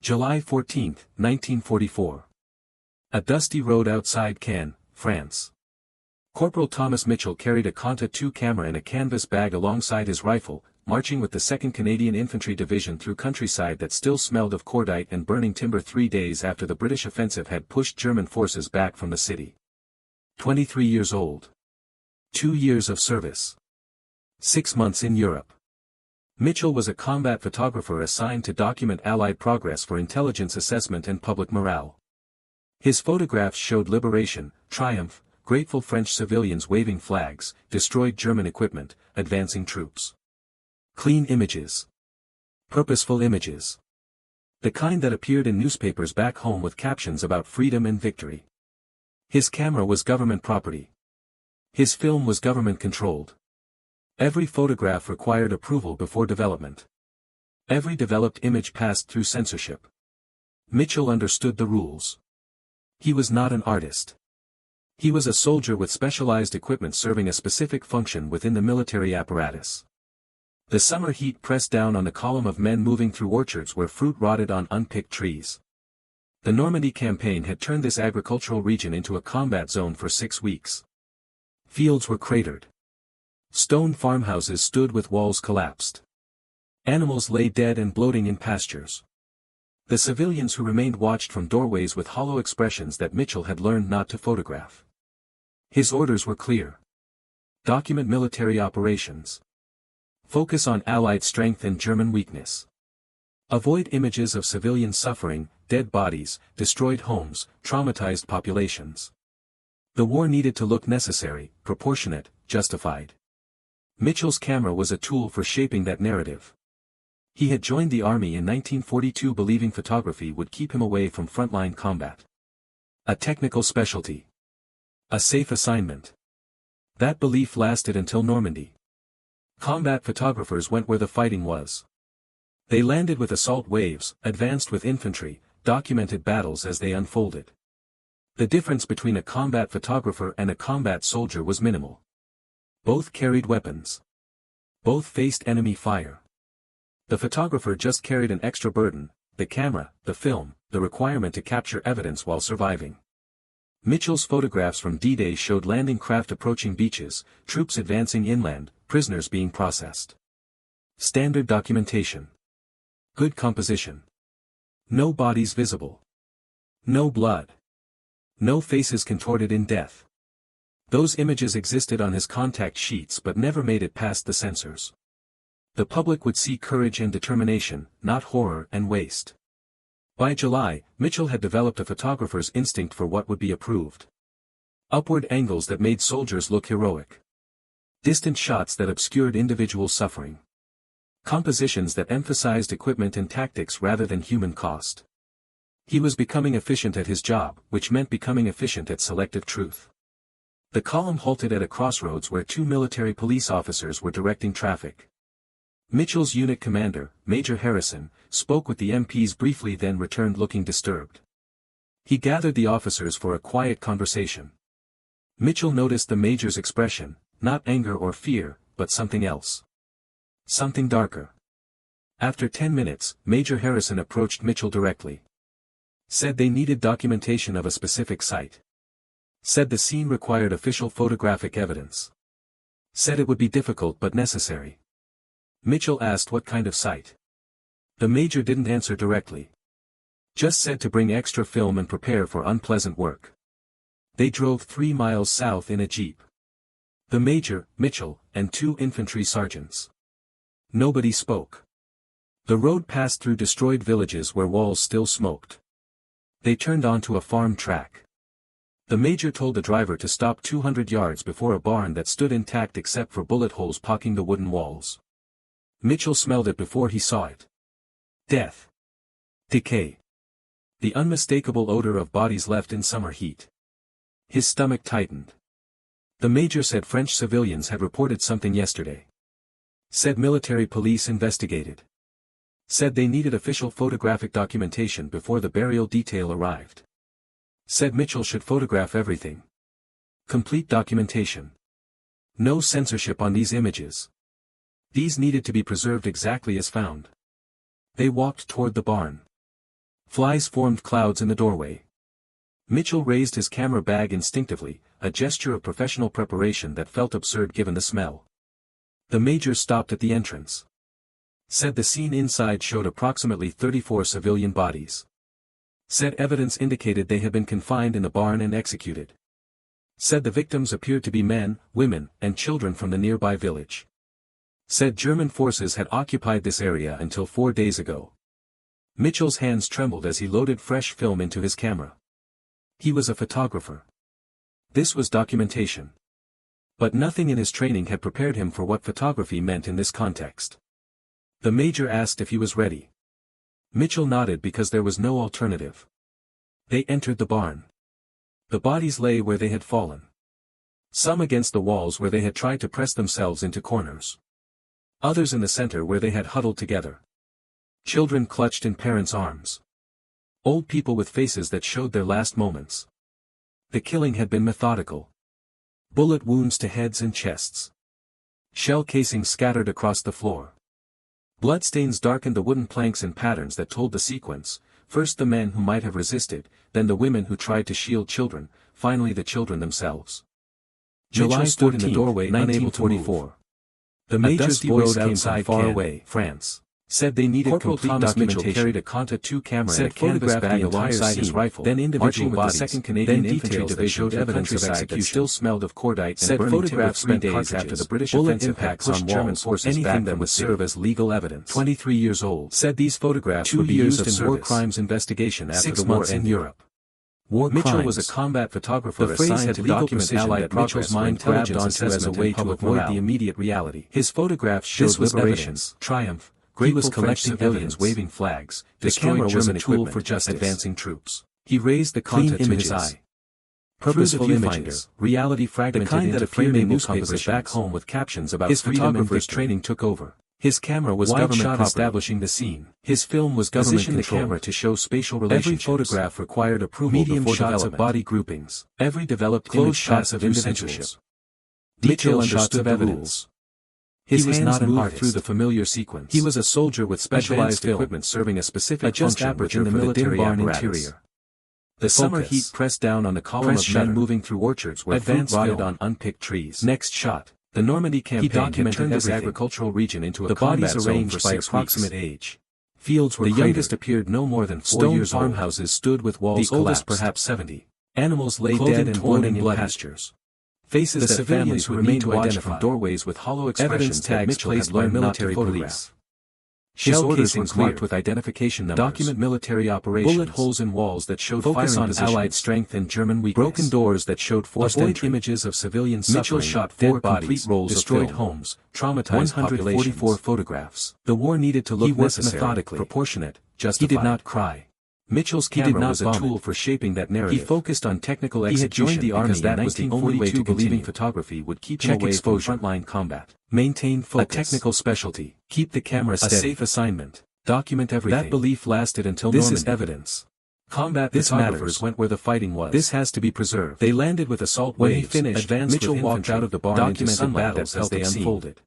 July 14, 1944. A dusty road outside Caen, France. Corporal Thomas Mitchell carried a Contax II camera in a canvas bag alongside his rifle, marching with the 2nd Canadian Infantry Division through countryside that still smelled of cordite and burning timber 3 days after the British offensive had pushed German forces back from the city. 23 years old. 2 years of service. 6 months in Europe. Mitchell was a combat photographer assigned to document Allied progress for intelligence assessment and public morale. His photographs showed liberation, triumph, grateful French civilians waving flags, destroyed German equipment, advancing troops. Clean images. Purposeful images. The kind that appeared in newspapers back home with captions about freedom and victory. His camera was government property. His film was government-controlled. Every photograph required approval before development. Every developed image passed through censorship. Mitchell understood the rules. He was not an artist. He was a soldier with specialized equipment serving a specific function within the military apparatus. The summer heat pressed down on the column of men moving through orchards where fruit rotted on unpicked trees. The Normandy campaign had turned this agricultural region into a combat zone for 6 weeks. Fields were cratered. Stone farmhouses stood with walls collapsed. Animals lay dead and bloating in pastures. The civilians who remained watched from doorways with hollow expressions that Mitchell had learned not to photograph. His orders were clear. Document military operations. Focus on Allied strength and German weakness. Avoid images of civilian suffering, dead bodies, destroyed homes, traumatized populations. The war needed to look necessary, proportionate, justified. Mitchell's camera was a tool for shaping that narrative. He had joined the army in 1942 believing photography would keep him away from frontline combat. A technical specialty. A safe assignment. That belief lasted until Normandy. Combat photographers went where the fighting was. They landed with assault waves, advanced with infantry, documented battles as they unfolded. The difference between a combat photographer and a combat soldier was minimal. Both carried weapons. Both faced enemy fire. The photographer just carried an extra burden, the camera, the film, the requirement to capture evidence while surviving. Mitchell's photographs from D-Day showed landing craft approaching beaches, troops advancing inland, prisoners being processed. Standard documentation. Good composition. No bodies visible. No blood. No faces contorted in death. Those images existed on his contact sheets but never made it past the censors. The public would see courage and determination, not horror and waste. By July, Mitchell had developed a photographer's instinct for what would be approved. Upward angles that made soldiers look heroic. Distant shots that obscured individual suffering. Compositions that emphasized equipment and tactics rather than human cost. He was becoming efficient at his job, which meant becoming efficient at selective truth. The column halted at a crossroads where 2 military police officers were directing traffic. Mitchell's unit commander, Major Harrison, spoke with the MPs briefly then returned looking disturbed. He gathered the officers for a quiet conversation. Mitchell noticed the Major's expression, not anger or fear, but something else. Something darker. After 10 minutes, Major Harrison approached Mitchell directly. Said they needed documentation of a specific site. Said the scene required official photographic evidence. Said it would be difficult but necessary. Mitchell asked what kind of site. The Major didn't answer directly. Just said to bring extra film and prepare for unpleasant work. They drove 3 miles south in a jeep. The Major, Mitchell, and 2 infantry sergeants. Nobody spoke. The road passed through destroyed villages where walls still smoked. They turned onto a farm track. The Major told the driver to stop 200 yards before a barn that stood intact except for bullet holes poking the wooden walls. Mitchell smelled it before he saw it. Death. Decay. The unmistakable odor of bodies left in summer heat. His stomach tightened. The Major said French civilians had reported something yesterday. Said military police investigated. Said they needed official photographic documentation before the burial detail arrived. Said Mitchell should photograph everything. Complete documentation. No censorship on these images. These needed to be preserved exactly as found. They walked toward the barn. Flies formed clouds in the doorway. Mitchell raised his camera bag instinctively, a gesture of professional preparation that felt absurd given the smell. The major stopped at the entrance. Said the scene inside showed approximately 34 civilian bodies. Said evidence indicated they had been confined in the barn and executed. Said the victims appeared to be men, women, and children from the nearby village. Said German forces had occupied this area until 4 days ago. Mitchell's hands trembled as he loaded fresh film into his camera. He was a photographer. This was documentation. But nothing in his training had prepared him for what photography meant in this context. The major asked if he was ready. Mitchell nodded because there was no alternative. They entered the barn. The bodies lay where they had fallen. Some against the walls where they had tried to press themselves into corners. Others in the center where they had huddled together. Children clutched in parents' arms. Old people with faces that showed their last moments. The killing had been methodical. Bullet wounds to heads and chests. Shell casings scattered across the floor. Bloodstains darkened the wooden planks in patterns that told the sequence, first the men who might have resisted, then the women who tried to shield children, finally the children themselves. July stood in the doorway unable to move. The major's voice came from far away, France. Said they needed Corporal Thomas Mitchell carried a Contax II camera and a canvas bag alongside his rifle, then individual bodies, the 2nd Canadian Infantry Division showed evidence of execution that still smelled of cordite and burning timber 3 days after the British offensive had pushed German forces back that would serve as legal evidence. 23 years old. Said these photographs would be used in war crimes investigation after the war in Europe. Mitchell was a combat photographer assigned to document Allied Mitchell's mind grabbed onto as a way to avoid the immediate reality. His photographs showed liberation, triumph. He was collecting civilians waving flags, the camera was a tool for justice, advancing troops. He raised the Contax to his eye. Purposeful images, reality fragmented the kind that appeared in newspapers back home with captions about his photographer's training took over. His camera was government property, establishing the scene. His film was government controlled. The camera to show spatial relationships. Every photograph required approval. Medium shots of body groupings. Every developed close shots of censorship. Detailed shots of evidence. He was not an artist through the familiar sequence. He was a soldier with specialized equipment serving a specific function within the military barn interior. The summer heat pressed down on the column of men moving through orchards where fruit rotted on unpicked trees. Next shot. The Normandy campaign had turned this agricultural region into a combat zone arranged by approximate age. Fields were the youngest appeared no more than 4 years old. Farmhouses stood with walls the oldest perhaps 70. Animals lay dead and bloating in pastures. Faces that families who remained to identify from doorways with hollow expressions tags Mitchell had learned military police. Shell casings marked with identification numbers. Document military operations. Bullet holes in walls that showed focus on Allied strength and German weakness. Broken doors that showed forced entry. Images of civilian suffering. Mitchell shot 4 complete rolls destroyed homes, traumatized 144 photographs. The war needed to look necessary, methodically, proportionate, justified. He did not cry. Mitchell's camera was a tool for shaping that narrative. He focused on technical execution. He had joined the army because that was the only way to believing photography would keep him away from frontline combat. Maintain focus. A technical specialty. Keep the camera steady. A safe assignment. Document everything. That belief lasted until Normandy. This is evidence. Combat photographers went where the fighting was. This has to be preserved. They landed with assault waves. When he finished, Mitchell walked out of the barn into sunlight as they unfolded.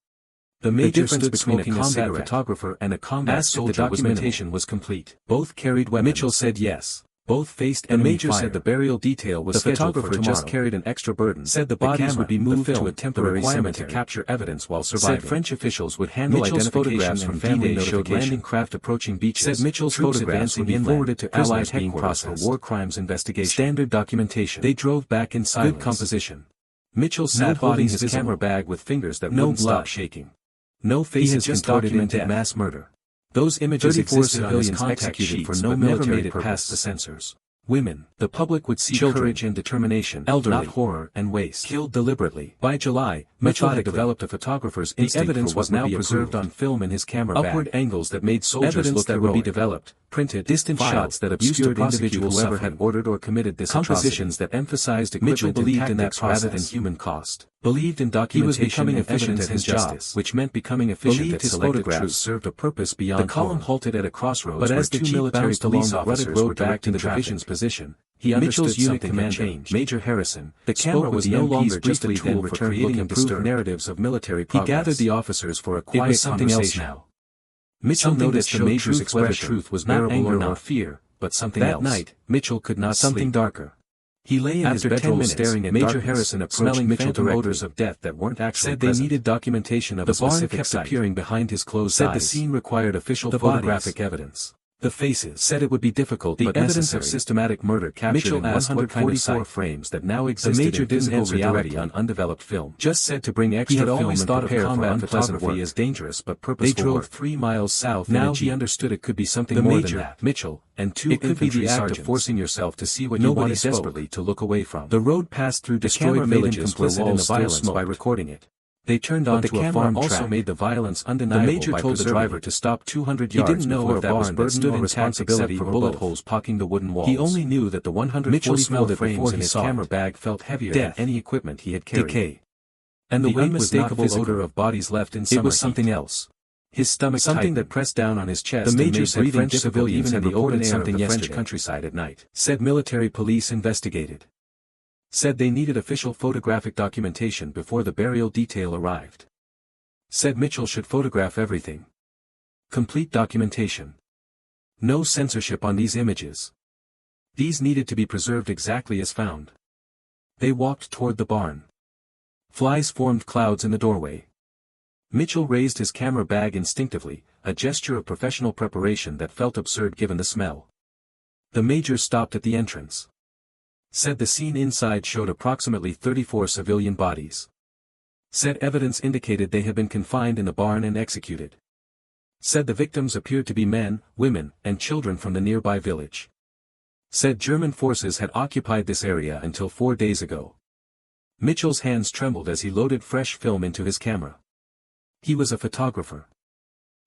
The major difference between a combat photographer and a combat soldier documentation was complete. Both carried weapons. Mitchell said yes. Both faced enemy fire. The major said the burial detail was scheduled for tomorrow. The photographer just carried an extra burden. Said the bodies would be moved to a temporary cemetery to capture evidence while surviving. Said French officials would handle Mitchell's photographs from family showed landing craft approaching beaches. Said Mitchell's photographs would be forwarded to Allied headquarters for war crimes investigation. Standard documentation. They drove back in silence. Good composition. Mitchell sat holding his camera bag with fingers that wouldn't stop shaking. No faces contorted into mass murder. Those images existed on his executed for no military purpose past the censors. Women, the public would see courage and determination, elderly, not horror and waste. Killed deliberately. By July, Mitchell had developed a photographer's instinct. The evidence was now preserved on film in his camera bag. Upward angles that made soldiers look that would be developed, printed, distant shots that obscured individuals whoever had ordered or committed this compositions that emphasized equipment. Mitchell believed in that rather than human cost. Believed in documentation. He was becoming efficient at his job, which meant becoming efficient at his photographs served a purpose beyond. The column halted at a crossroads, but as the military police officers were back to the division's position, he understood something had changed. Major Harrison, the camera was no longer just a tool for creating improved narratives of military progress. He gathered the officers for a quiet conversation. Mitchell noticed the major's expression. Truth was not anger nor fear, but something else. That night, Mitchell could not sleep. Something darker. He lay in his bedroom staring at Major Harrison smelling Mitchell odors of death that weren't actually present. Said they needed documentation of the specific site. Appearing behind his closed eyes. Said the scene required official photographic evidence. The faces. Said it would be difficult but necessary. The evidence of systematic murder captured in 144 frames that now existed in physical reality on undeveloped film. Just said to bring extra film. He had always thought of combat photography as dangerous but purposeful. They drove 3 miles south. Now he understood it could be something more than that. Mitchell and 2 infantry sergeants. It could be the act of forcing yourself to see what you wanted desperately to look away from. The road passed through destroyed villages where walls still smoked by recording it. They turned onto a farm track. Also made the violence undeniable. The major told the driver to stop 200 yards. He didn't know if that was burden or responsibility for bullet holes poking the wooden walls. He only knew that the 144 frames in his camera bag felt heavier than any equipment he had carried. Decay. And the unmistakable odor of bodies left in summer. It was something else. His stomach something that pressed down on his chest. The major said French civilians had the open air of the French countryside at night. Said military police investigated. Said they needed official photographic documentation before the burial detail arrived. Said Mitchell should photograph everything. Complete documentation. No censorship on these images. These needed to be preserved exactly as found. They walked toward the barn. Flies formed clouds in the doorway. Mitchell raised his camera bag instinctively, a gesture of professional preparation that felt absurd given the smell. The major stopped at the entrance. Said the scene inside showed approximately 34 civilian bodies. Said evidence indicated they had been confined in the barn and executed. Said the victims appeared to be men, women, and children from the nearby village. Said German forces had occupied this area until 4 days ago. Mitchell's hands trembled as he loaded fresh film into his camera. He was a photographer.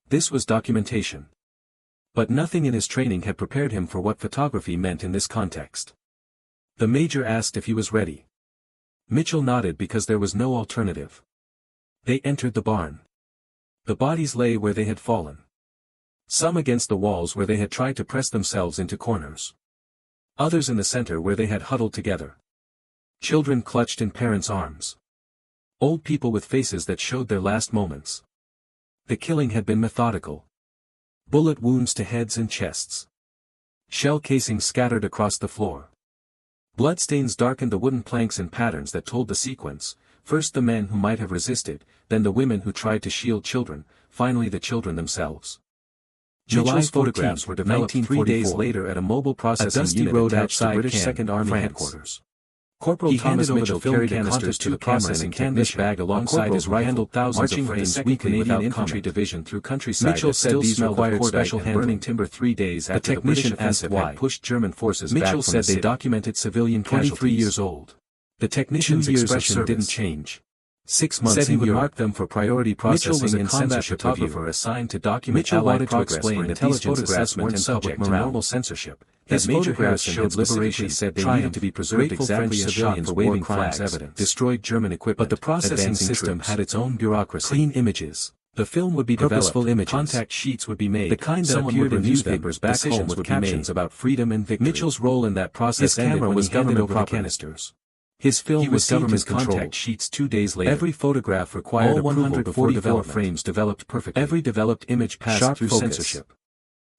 This was documentation. But nothing in his training had prepared him for what photography meant in this context. The major asked if he was ready. Mitchell nodded because there was no alternative. They entered the barn. The bodies lay where they had fallen. Some against the walls where they had tried to press themselves into corners. Others in the center where they had huddled together. Children clutched in parents' arms. Old people with faces that showed their last moments. The killing had been methodical. Bullet wounds to heads and chests. Shell casings scattered across the floor. Bloodstains darkened the wooden planks in patterns that told the sequence, first the men who might have resisted, then the women who tried to shield children, finally the children themselves. July's photographs were developed 3 days later at a mobile processing unit road outside British Caen, 2nd Army headquarters. Corporal Thomas Mitchell carried canisters to the processing canvas bag alongside his rifle, handled thousands of frames weekly Canadian Infantry Division through countryside. Mitchell said these required special burning timber 3 days after the British offensive had pushed German forces back from the city. Mitchell said they documented civilian casualties. 23 years old. The technician's expression didn't change. 6 months said he would mark them for priority processing and censorship photographer assigned to document Allied progress for intelligence assessment and subject to normal censorship. His photographs showed liberation said they needed to be preserved exactly as shot for waving flags, evidence, destroyed German equipment, but the processing system had its own bureaucracy. Clean images. The film would be developed, images. Contact sheets would be made, the kind that appeared in newspapers back home with captions about freedom and victory. Mitchell's role in that process ended when he handed over the canisters. His film was government contact sheets 2 days later. Every photograph required approval before development. Frames developed perfectly. Every developed image passed through censorship.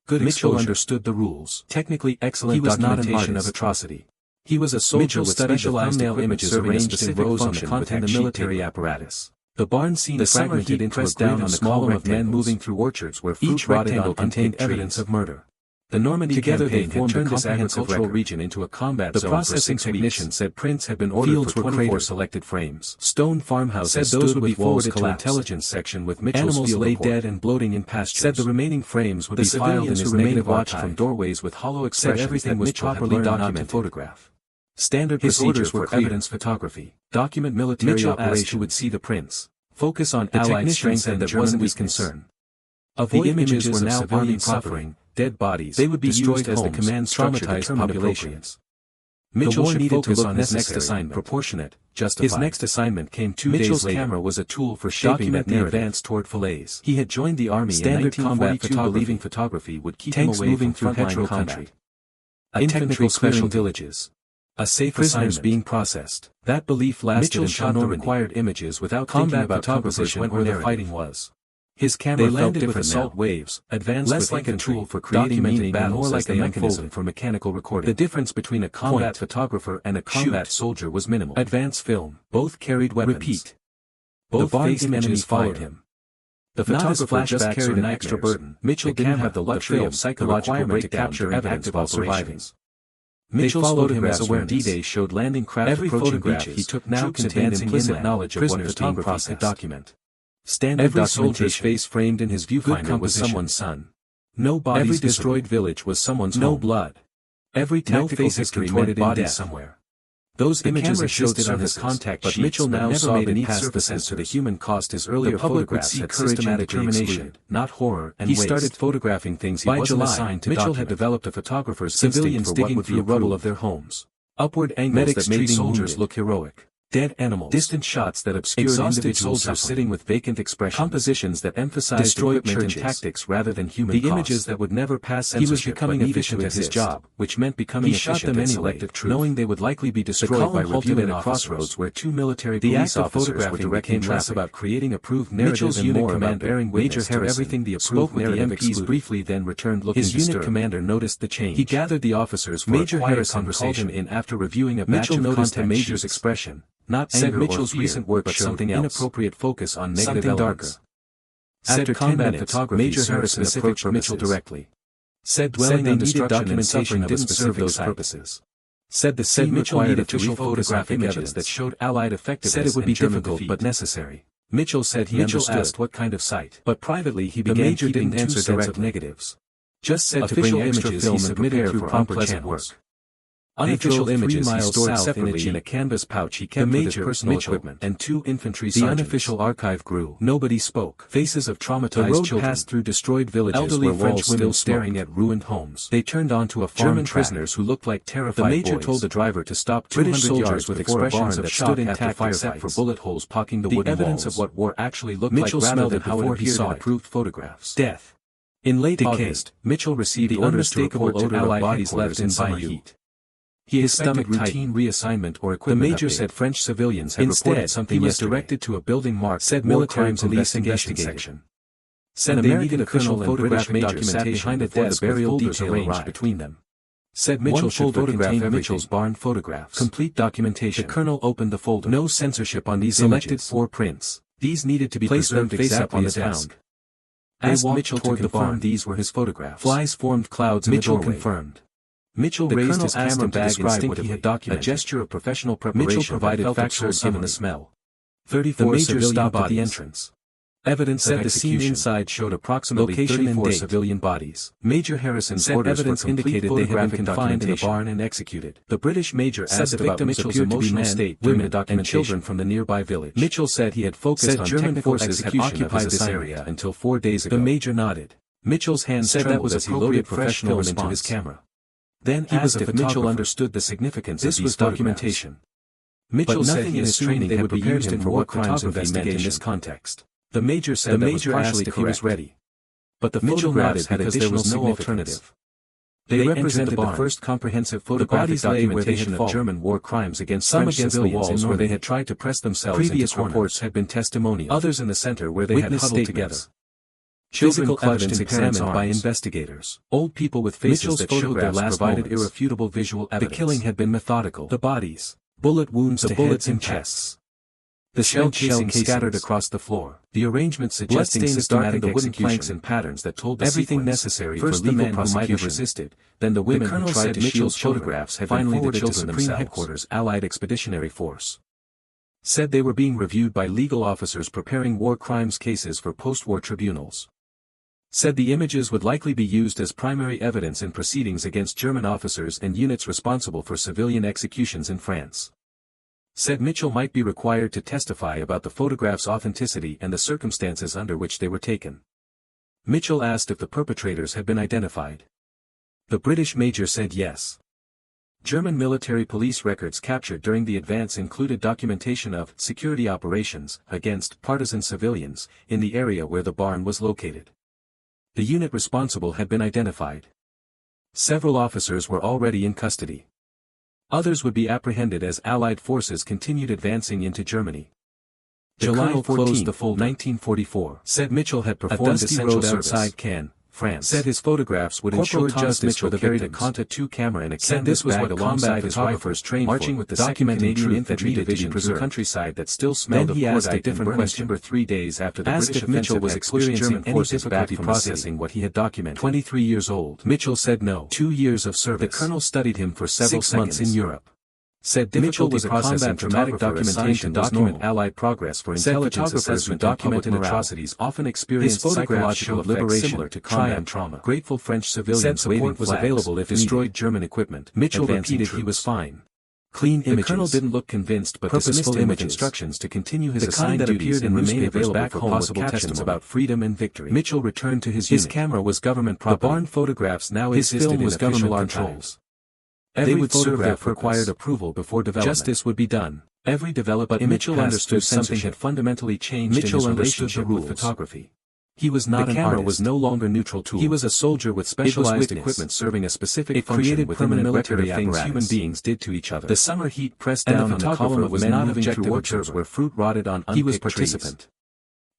Good Mitchell understood the rules. Technically excellent documentation of atrocity. He was a soldier with specialized thumbnail images arranged in rows on the content of the military apparatus. The barn scene fragmented into a down on the column of men moving through orchards where fruit rotted on contained evidence of murder. The Normandy campaign had turned this agricultural region into a combat zone. The processing technician said prints had been ordered for 24 selected frames. Stone farmhouses said those would be forwarded to intelligence section with Mitchell's animals lay dead and bloating in pastures. Said the remaining frames would be filed in his negative watched from doorways with hollow expressions. Said everything was properly documented. Photograph. Standard procedures for evidence photography. Document military operations who would see the prints. Focus on Allied strength and that wasn't his concern. The images were now army suffering. Dead bodies, they would be used as the command traumatized populations. Mitchell needed to focus on his next assignment, proportionate, justified. His next assignment came 2 days later. Mitchell's camera was a tool for shaping that narrative. Advance toward fillets. He had joined the army standard in 1942, believing photography would keep him away from frontline country. A technical special villages. A safe prisoners being processed. That belief lasted until the required images without combat photography went where the fighting was. His camera landed with assault waves, advanced less like a tool for creating meaning and more like a mechanism for mechanical recording. The difference between a combat photographer and a combat soldier was minimal. Advance film. Both carried weapons. Repeat. Both faced enemies followed him. The photographer just carried an extra burden. Mitchell didn't have the luxury of psychological breakdown to capture evidence while surviving. Mitchell followed him as awareness. D-Day showed landing craft every photograph he took now contained implicit knowledge of what photographers could document. Standard every soldier's face framed in his viewfinder was someone's son. No bodies. Every destroyed village was someone's home. No blood. Every tactical history meant bodies somewhere. Those images existed on his contact sheets, but Mitchell now saw beneath surfaces to the human cost his earlier photographs had systematically excluded, not horror and waste. He started photographing things he wasn't assigned to document. Mitchell had developed a photographer's civilians digging through the rubble of their homes. Upward angles that made soldiers look heroic. Dead animals. Distant shots that obscured individual soldiers sitting with vacant expressions. Compositions that emphasized equipment and tactics rather than human cost. The images that would never pass censorship. He was becoming efficient at his job, which meant becoming efficient at selective truth, knowing they would likely be destroyed by review at a crossroads where two military police officers were directing less about creating approved narrative and more about bearing witness to everything the approved narrative excluded. Briefly then returned looking disturbed. His unit commander noticed the change. He gathered the officers for Major Harrison called him in after reviewing a batch of noticed the Major's expression. Not said Mitchell's recent work but something else. Inappropriate focus on negative elements. After combat photography, Major Harrison approached Mitchell directly. Said dwelling on destruction and suffering didn't serve those purposes. Said the scene Mitchell needed official photographic images that showed Allied effectiveness. Said it would be difficult but necessary. Mitchell said he asked what kind of sight. But privately he began keeping answer direct negatives. Just said to bring extra film and submitted through promptly work. Unofficial images he stored separately in a canvas pouch he kept with his personal equipment and 2 infantry sergeants. The unofficial archive grew. Nobody spoke. Faces of traumatized children passed through destroyed villages elderly where French women staring at ruined homes. They turned onto a farm German prisoners who looked like terrified boys. The Major told the driver to stop 200 yards with expressions of shock after firefights for bullet holes poking the wooden walls. The evidence of what war actually looked like rather than how it appeared in approved photographs. Death. In late August, Mitchell received the unmistakable odor of bodies left in summer heat. His stomach routine reassignment or equipment. The Major said French civilians had reported something. He was directed to a building marked said military police investigation section. Said they needed official and British Major sat behind a desk with folders arranged between them. Said Mitchell should photograph Mitchell's barn photographs. Complete documentation. The Colonel opened the folder. No censorship on these selected 4 prints. These needed to be preserved exactly as found. Asked Mitchell to confirm these were his photographs. Flies formed clouds in the doorway. Mitchell confirmed. Mitchell raised his camera bag and described what he had documented. A gesture of professional preparation. Mitchell provided factual given the smell. 34 the Major stopped at the entrance. Evidence said the scene inside showed approximately 34 civilian bodies. Major Harrison's orders evidence indicated they had been confined in the barn and executed. The British Major asked about Mitchell's emotional state, women, and children from the nearby village. Mitchell said he had focused on German forces had occupied this area until 4 days ago. The Major nodded. Mitchell's hands trembled as he loaded fresh film into his camera. Then asked if Mitchell understood the significance of these documentation. Mitchell said in his training they would be used in war crimes investigation in this context. The Major said the Major asked if he was ready. But the Mitchell nodded because there was no alternative. They represented the first comprehensive photographic documentation of German war crimes against French civilians in where they had tried to press themselves into corners. Previous reports had been testimonial. Others in the center where they had huddled together. Physical evidence examined by investigators. Old people with faces that showed their last provided irrefutable visual evidence. The killing had been methodical. The bodies. Bullet wounds to bullets and chests. The shell casing scattered across the floor. The arrangement suggesting systematic the wooden planks and patterns that told everything necessary for legal prosecution. Might have resisted. Then the women who tried to shield photographs had been forwarded to Supreme Headquarters Allied Expeditionary Force. Said they were being reviewed by legal officers preparing war crimes cases for post-war tribunals. Said the images would likely be used as primary evidence in proceedings against German officers and units responsible for civilian executions in France. Said Mitchell might be required to testify about the photographs' authenticity and the circumstances under which they were taken. Mitchell asked if the perpetrators had been identified. The British Major said yes. German military police records captured during the advance included documentation of security operations against partisan civilians in the area where the barn was located. The unit responsible had been identified. Several officers were already in custody. Others would be apprehended as Allied forces continued advancing into Germany. July closed the folder. 1944. Said Mitchell had performed essential service outside Caen, France. Said his photographs would ensure justice for the carried a Contax II camera and a canvas bag alongside photographers trained marching with the Canadian Infantry Division through countryside that still smelled of cordite a different question. 3 days after the British Mitchell was experiencing any difficulty processing what he had documented. 23 years old. Mitchell said no. 2 years of service. The colonel studied him for several months in Europe. Said Mitchell was a processing dramatic documentation to document Allied progress for intelligence assessment documented atrocities often experienced psychological liberation similar to combat trauma. Grateful French civilians support was available if destroyed German equipment. Mitchell repeated he was fine. Clean images. The colonel didn't look convinced but dismissed him with instructions to continue his assigned duties and remain available for possible captions about freedom and victory. Mitchell returned to his unit. His camera was government property. The barn photographs now existed in government controls. Every photograph required approval before development. Justice would be done. Every development. But Mitchell understood something had fundamentally changed in his relationship with photography. He was not an artist. The camera was no longer neutral tool. He was a soldier with specialized equipment serving a specific function within the military things human beings did to each other. The summer heat pressed down on the column of men moving through orchards where fruit rotted on unpicked trees. He was participant.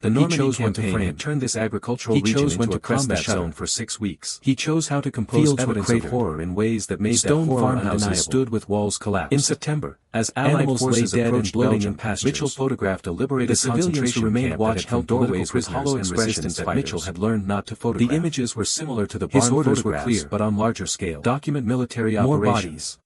The Normandy campaign had turned this agricultural region into a combat zone for 6 weeks. He chose how to compose evidence of horror in ways that made stone farmhouses stood with walls collapsed. In September, as Allied forces lay dead and bloating in pastures, Mitchell photographed a liberated civilians who remained watch-held doorways with hollow expressions that Mitchell had learned not to photograph. The images were similar to the barn photographs but on larger scale. Document military operations.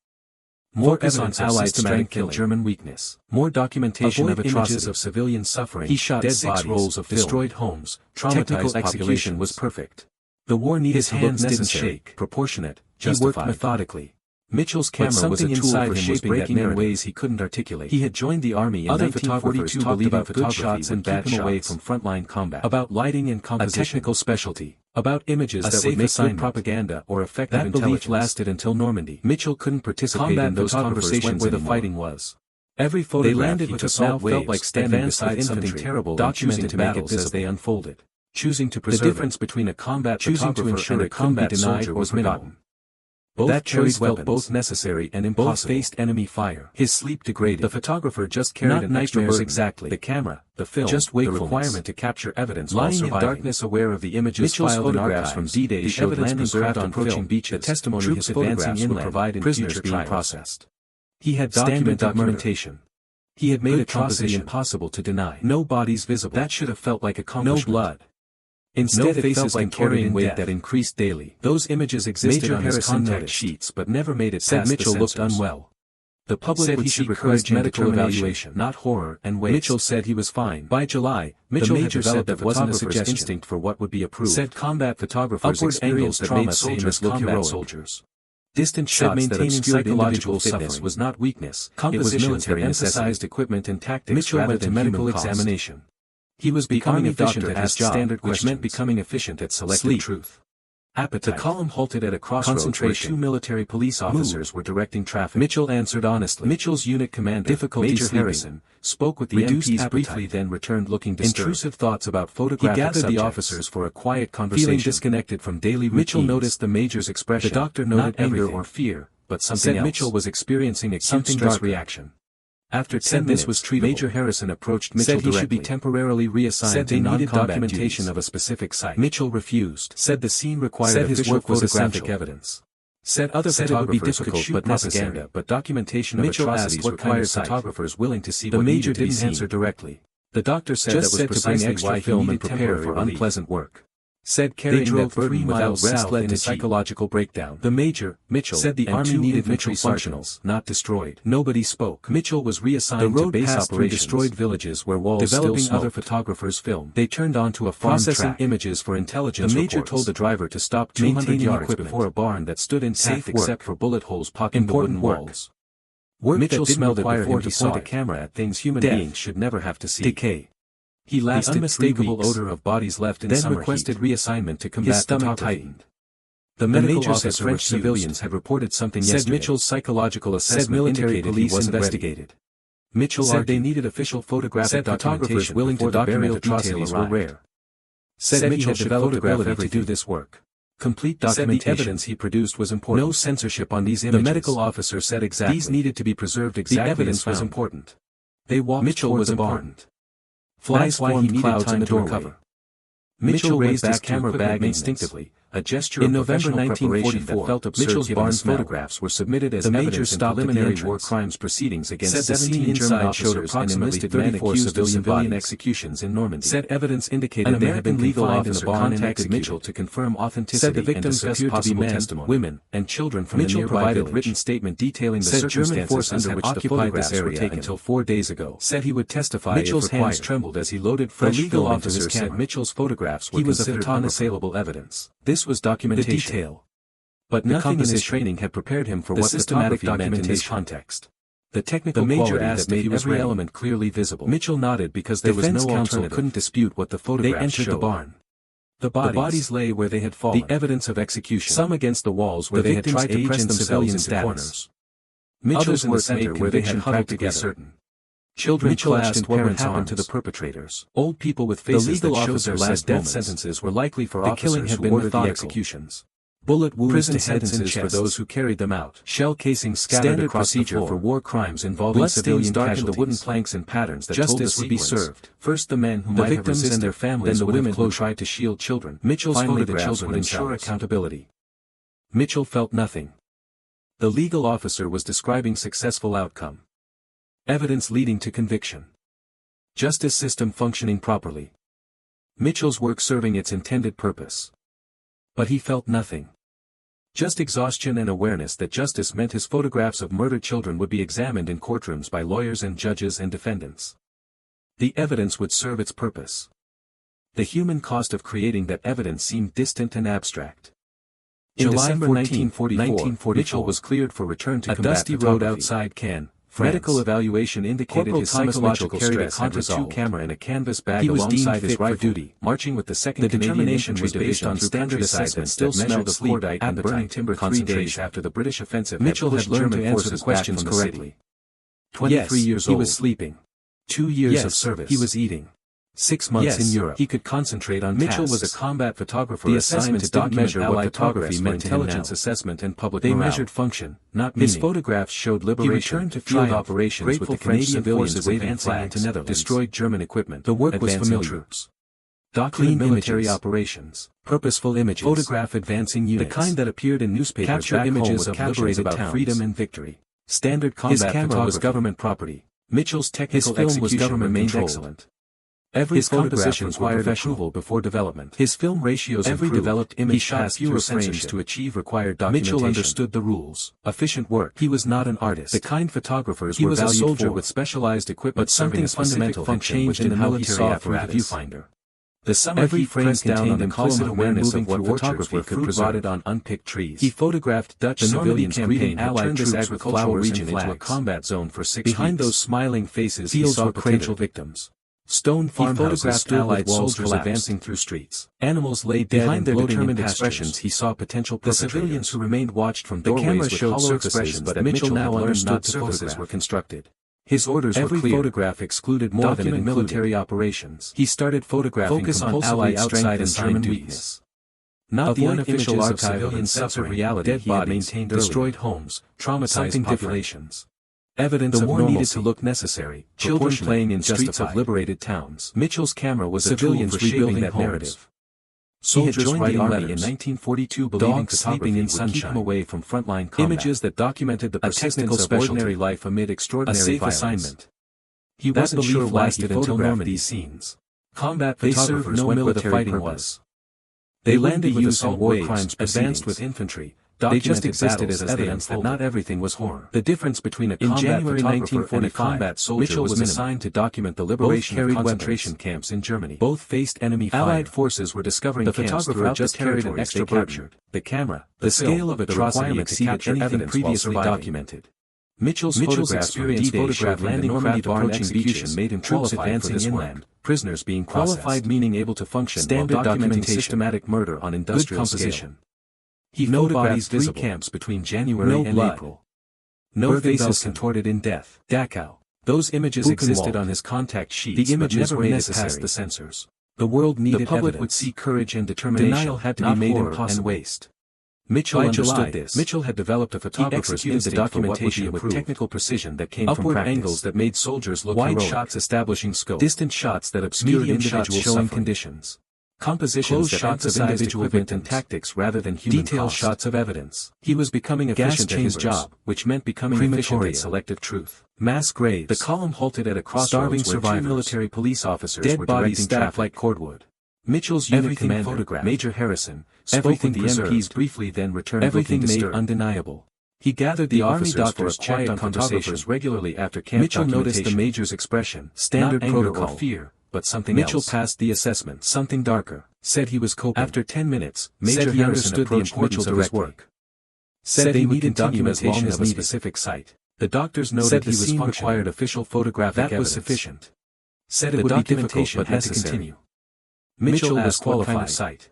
More evidence of Allied strength and German weakness. More documentation of atrocities of civilian suffering. He shot dead 6 rolls of destroyed homes. Traumatized execution was perfect. The war needed to look didn't shake. Proportionate. Justified. He worked methodically. Mitchell's camera was a tool for shaping breaking in ways he couldn't articulate. He had joined the army in 1942 believing about good shots and bad shots away from frontline combat. About lighting and composition. A technical specialty. About images that would make good propaganda or effective intelligence. That belief lasted until Normandy. Mitchell couldn't participate in those conversations where the fighting was. Every photograph they landed with assault felt like standing beside something terrible documented battles as they unfolded. Choosing to preserve the difference between a combat photographer and a combat soldier was minimal. That choice felt both necessary and impossible. Both faced enemy fire. His sleep degraded. The photographer just carried an extra burden. Exactly. The camera, the film, just the requirement to capture evidence while surviving. Lying in darkness, aware of the images Mitchell's filed in archives from D-Day showed landing craft on approaching beaches. The testimony his advancing inland would provide in prisoners being processed. He had documented documentation. He had made atrocity impossible to deny. No bodies visible. That should have felt like accomplishment. No blood. Instead it felt like carrying weight that increased daily. Those images existed on his contact sheets but never made it past Mitchell looked unwell. The public said he should encourage medical evaluation, not horror and waste. Mitchell said he was fine. By July, Mitchell had developed that wasn't a suggestion instinct for what would be approved. Said combat photographers experienced trauma same as combat soldiers. Distant shots that obscured psychological fitness was not weakness. It was military emphasized equipment and tactics. Mitchell went to medical examination. He was becoming efficient at his job, which meant becoming efficient at selective truth. Appetite. The column halted at a crossroads where 2 military police officers were directing traffic. Mitchell answered honestly. Mitchell's unit commander, Major Harrison, spoke with the MPs briefly then returned looking disturbed. Intrusive thoughts about photographic subjects. He gathered the officers for a quiet conversation. Feeling disconnected from daily routines. Mitchell noticed the Major's expression. The doctor noted anger or fear, but something else. Mitchell was experiencing acute stress reaction. After 10 minutes was treatable. Major Harrison approached Mitchell directly. Said he should be temporarily reassigned to non-documentation of a specific site. Mitchell refused. Said the scene required official photographic evidence. Said other photographers could shoot propaganda, but documentation of atrocities required photographers willing to see what needed to be seen. The Major didn't answer directly. The doctor said that was precisely why he needed to prepare for unpleasant work. Said carrying that burden without rest led to psychological breakdown. The Major, Mitchell, said the army needed Mitchell functionals, not destroyed. Nobody spoke. Mitchell was reassigned to base operations. Destroyed villages where walls developing still other photographers' film. They turned onto a farm processing images for intelligence. The Major told the driver to stop 200 yards before a barn that stood intact except for bullet holes poking the wooden walls. Mitchell smelled it before he saw a camera at things human beings should never have to see. Decay. He lasted the unmistakable odor of bodies left in then summer requested heat. Reassignment to combat. His stomach tightened. The medical officer French civilians had reported something yesterday. Said Mitchell's psychological assessment military police investigated. Mitchell said they needed official photographic documentation willing to document atrocities were rare. Said Mitchell should develop ability to do this work. Complete documentation. Said the evidence he produced was important. No censorship on these images. The medical officer said exactly. These needed to be preserved exactly. The evidence was important. They walked. Mitchell was important. Flies formed clouds in the doorway. Mitchell raised his camera bag instinctively, a gesture of professional preparation that felt absurd. Mitchell's barn photographs were submitted as evidence in preliminary war crimes proceedings against 17 German officers and enlisted 34 civilian executions in Normandy. Said evidence indicated there had been legal officer contacted Mitchell to confirm authenticity. Said the victims appeared to be men, women, and children from the nearby provided written statement detailing the circumstances under which the photographs were taken until 4 days ago. Said he would testify. Mitchell's hands trembled as he loaded fresh film into his camera. Said Mitchell's photographs were considered unassailable evidence. This was documentation. The detail. But nothing in his training had prepared him for what systematic meant in this context. The technical major asked made every element clearly visible. Mitchell nodded because there was no alternative. Couldn't dispute what the photographs showed. They entered the barn. The bodies lay where they had fallen. The evidence of execution. Some against the walls where they had tried to press themselves into corners. Mitchell's in the center where they had huddled together. Children clasped parents' arms to the perpetrators. Old people with faces that showed their last death sentences were likely for officers who ordered the executions. Bullet wounds to heads and chests for those who carried them out. Shell casings scattered across the floor for war crimes involving civilian casualties. The wooden planks and patterns that justice would be served. First the men who might have resisted, and their families, then the women who tried to shield children. Mitchell's photographs would ensure accountability. Mitchell felt nothing. The legal officer was describing successful outcome. Evidence leading to conviction. Justice system functioning properly. Mitchell's work serving its intended purpose. But he felt nothing. Just exhaustion and awareness that justice meant his photographs of murdered children would be examined in courtrooms by lawyers and judges and defendants. The evidence would serve its purpose. The human cost of creating that evidence seemed distant and abstract. In December 1944, Mitchell was cleared for return to combat. A dusty road outside Caen, France. Medical evaluation indicated his psychological stress had resolved. Camera in a canvas bag alongside his rifle, duty, marching with the 2nd Canadian Infantry Division on standard assessments still smelled of chlordite and burning timber 3 days after the British offensive. Mitchell had learned to answer the questions correctly. 23 years old. He was sleeping. 2 years of service. He was eating. 6 months in Europe. He could concentrate on Mitchell tasks. Was a combat photographer. The assessment didn't measure what photography meant. Intelligence assessment and public morale. They measured function, not meaning. His photographs showed liberation. He returned to field operations with the Canadian forces advancing into Netherlands. Destroyed German equipment. The work was familiar. Troops. Document military operations. Purposeful images. Photograph advancing units. The kind that appeared in newspapers. Capture images of liberated towns. Freedom and victory. Standard combat photography. His camera was government property. Mitchell's technical execution remained excellent. Every composition required approval before development. His film ratios improved. Every developed image shot fewer frames to achieve required documentation. Mitchell understood the rules. Efficient work. He was not an artist. The kind photographers were valued for. He was a soldier with specialized equipment. But something fundamental had changed in how he saw through the viewfinder. The summer heat pressed down on the implicit awareness of what photography could preserve on unpicked trees. He photographed Dutch civilians greeting Allied troops agricultural region into a combat zone for 6 weeks. Behind those smiling faces he saw potential victims. Stone farmhouses stood with soldiers advancing through streets. Animals lay dead behind their determined expressions. He saw potential perpetrators. The civilians who remained watched from doorways with hollow expressions, but Mitchell now understood surfaces were constructed. His orders were clear. Every photograph excluded more than in military operations. He started photographing focus on Allied outside and German weakness. Not the unofficial archive of censored reality. Dead bodies, destroyed homes, traumatized populations. Evidence the war needed to look necessary. Children playing in streets of liberated towns. Mitchell's camera was civilians rebuilding that narrative. Soldiers joined the army in 1942 believing sleeping in sunshine would keep him away from frontline combat. Images that documented the persistence of ordinary life amid extraordinary violence. Assignment. He wasn't sure why he photographed these scenes. Combat photographers went where the fighting was. They landed with assault war crimes, advanced with infantry. They just existed as evidence that not everything was horror. The difference between a combat photographer and a combat soldier Mitchell was assigned to document the liberation of concentration camps in Germany. Both faced enemy fire. Allied forces were discovering the photographer just carried an extra burden. The camera, the scale of atrocity exceeded anything previously documented. Mitchell's experience photographed landing Normandy barn execution made him qualified for this inland. Prisoners being qualified meaning able to function standard while documenting systematic murder on industrial composition. He photographed 3 camps between January and April. No faces contorted in death. Dachau. Those images existed on his contact sheets. The images never made it past the censors. The world needed evidence. The public would see courage and determination. Denial had to be made impossible. And waste. Mitchell understood this. Mitchell had developed a photographer's instinct for documentation with technical precision that came from practice. Angles that made soldiers look wide shots establishing scope, distant shots that obscured individual showing conditions, compositions that shots of individual event and tactics rather than human detail shots of evidence. He was becoming efficient at his job, which meant becoming efficient at selective truth. Mass graves. The column halted at a crossroads where 2 military police officers dead were directing traffic like cordwood. Mitchell's unit commander, photographed. Major Harrison, spoke with the MPs briefly, then returned everything made undeniable. He gathered the army doctors for a quiet conversation regularly after camp. Mitchell noticed the major's expression, standard protocol, or fear, but something else. Mitchell passed the assessment, something darker. Said he was coping. After 10 minutes, Major Harrison understood the importance of his work. Said they needed documentation of a specific site. The doctors noted he was required official photographic evidence. That was sufficient. Said it would be difficult but had to continue. Mitchell asked what kind of site.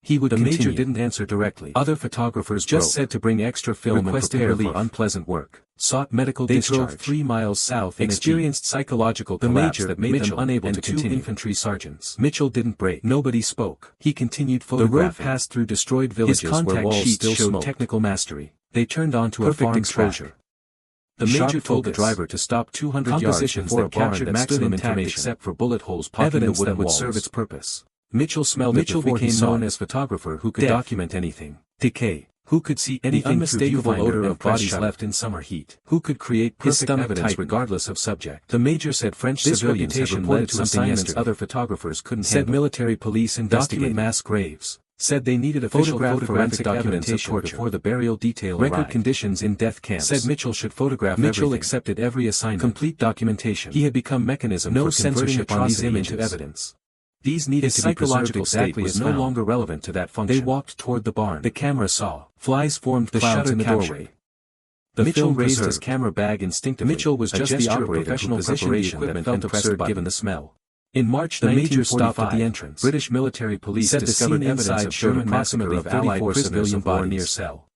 He would continue. The major didn't answer directly. Other photographers just said to bring extra film and prepare for unpleasant work. Sought medical discharge. They drove 3 miles south and experienced psychological collapse that made them unable to continue. 2 infantry sergeants. Mitchell didn't break. Nobody spoke. He continued photographing. The road passed through destroyed villages where walls still showed technical mastery. They turned onto a farm exposure. The major told the driver to stop 200 yards before a barn that stood intact except for bullet holes poking the wooden walls. That would serve its purpose. Mitchell smelled it before became known as photographer who could document anything. Decay. Who could see anything unmistakable odor of bodies left in summer heat. Who could create perfect evidence regardless of subject. The major said French civilians had reported to assignments other photographers couldn't handle. Said military police document mass graves. Said they needed official photographic documentation before the burial detail arrived. Record conditions in death camps. Said Mitchell should photograph everything. Mitchell accepted every assignment. Complete documentation. He had become mechanism for censorship on these images into evidence. These needed to be preserved exactly was no longer relevant to that function. They walked toward the barn. The camera saw. Flies formed clouds in the doorway. The Mitchell raised his camera bag instinctively. Mitchell was just the operator professional preparation that felt absurd given the smell. In March, the major stopped at the entrance. British military police said discovered evidence of German massacre of Allied civilian bodies near Cell.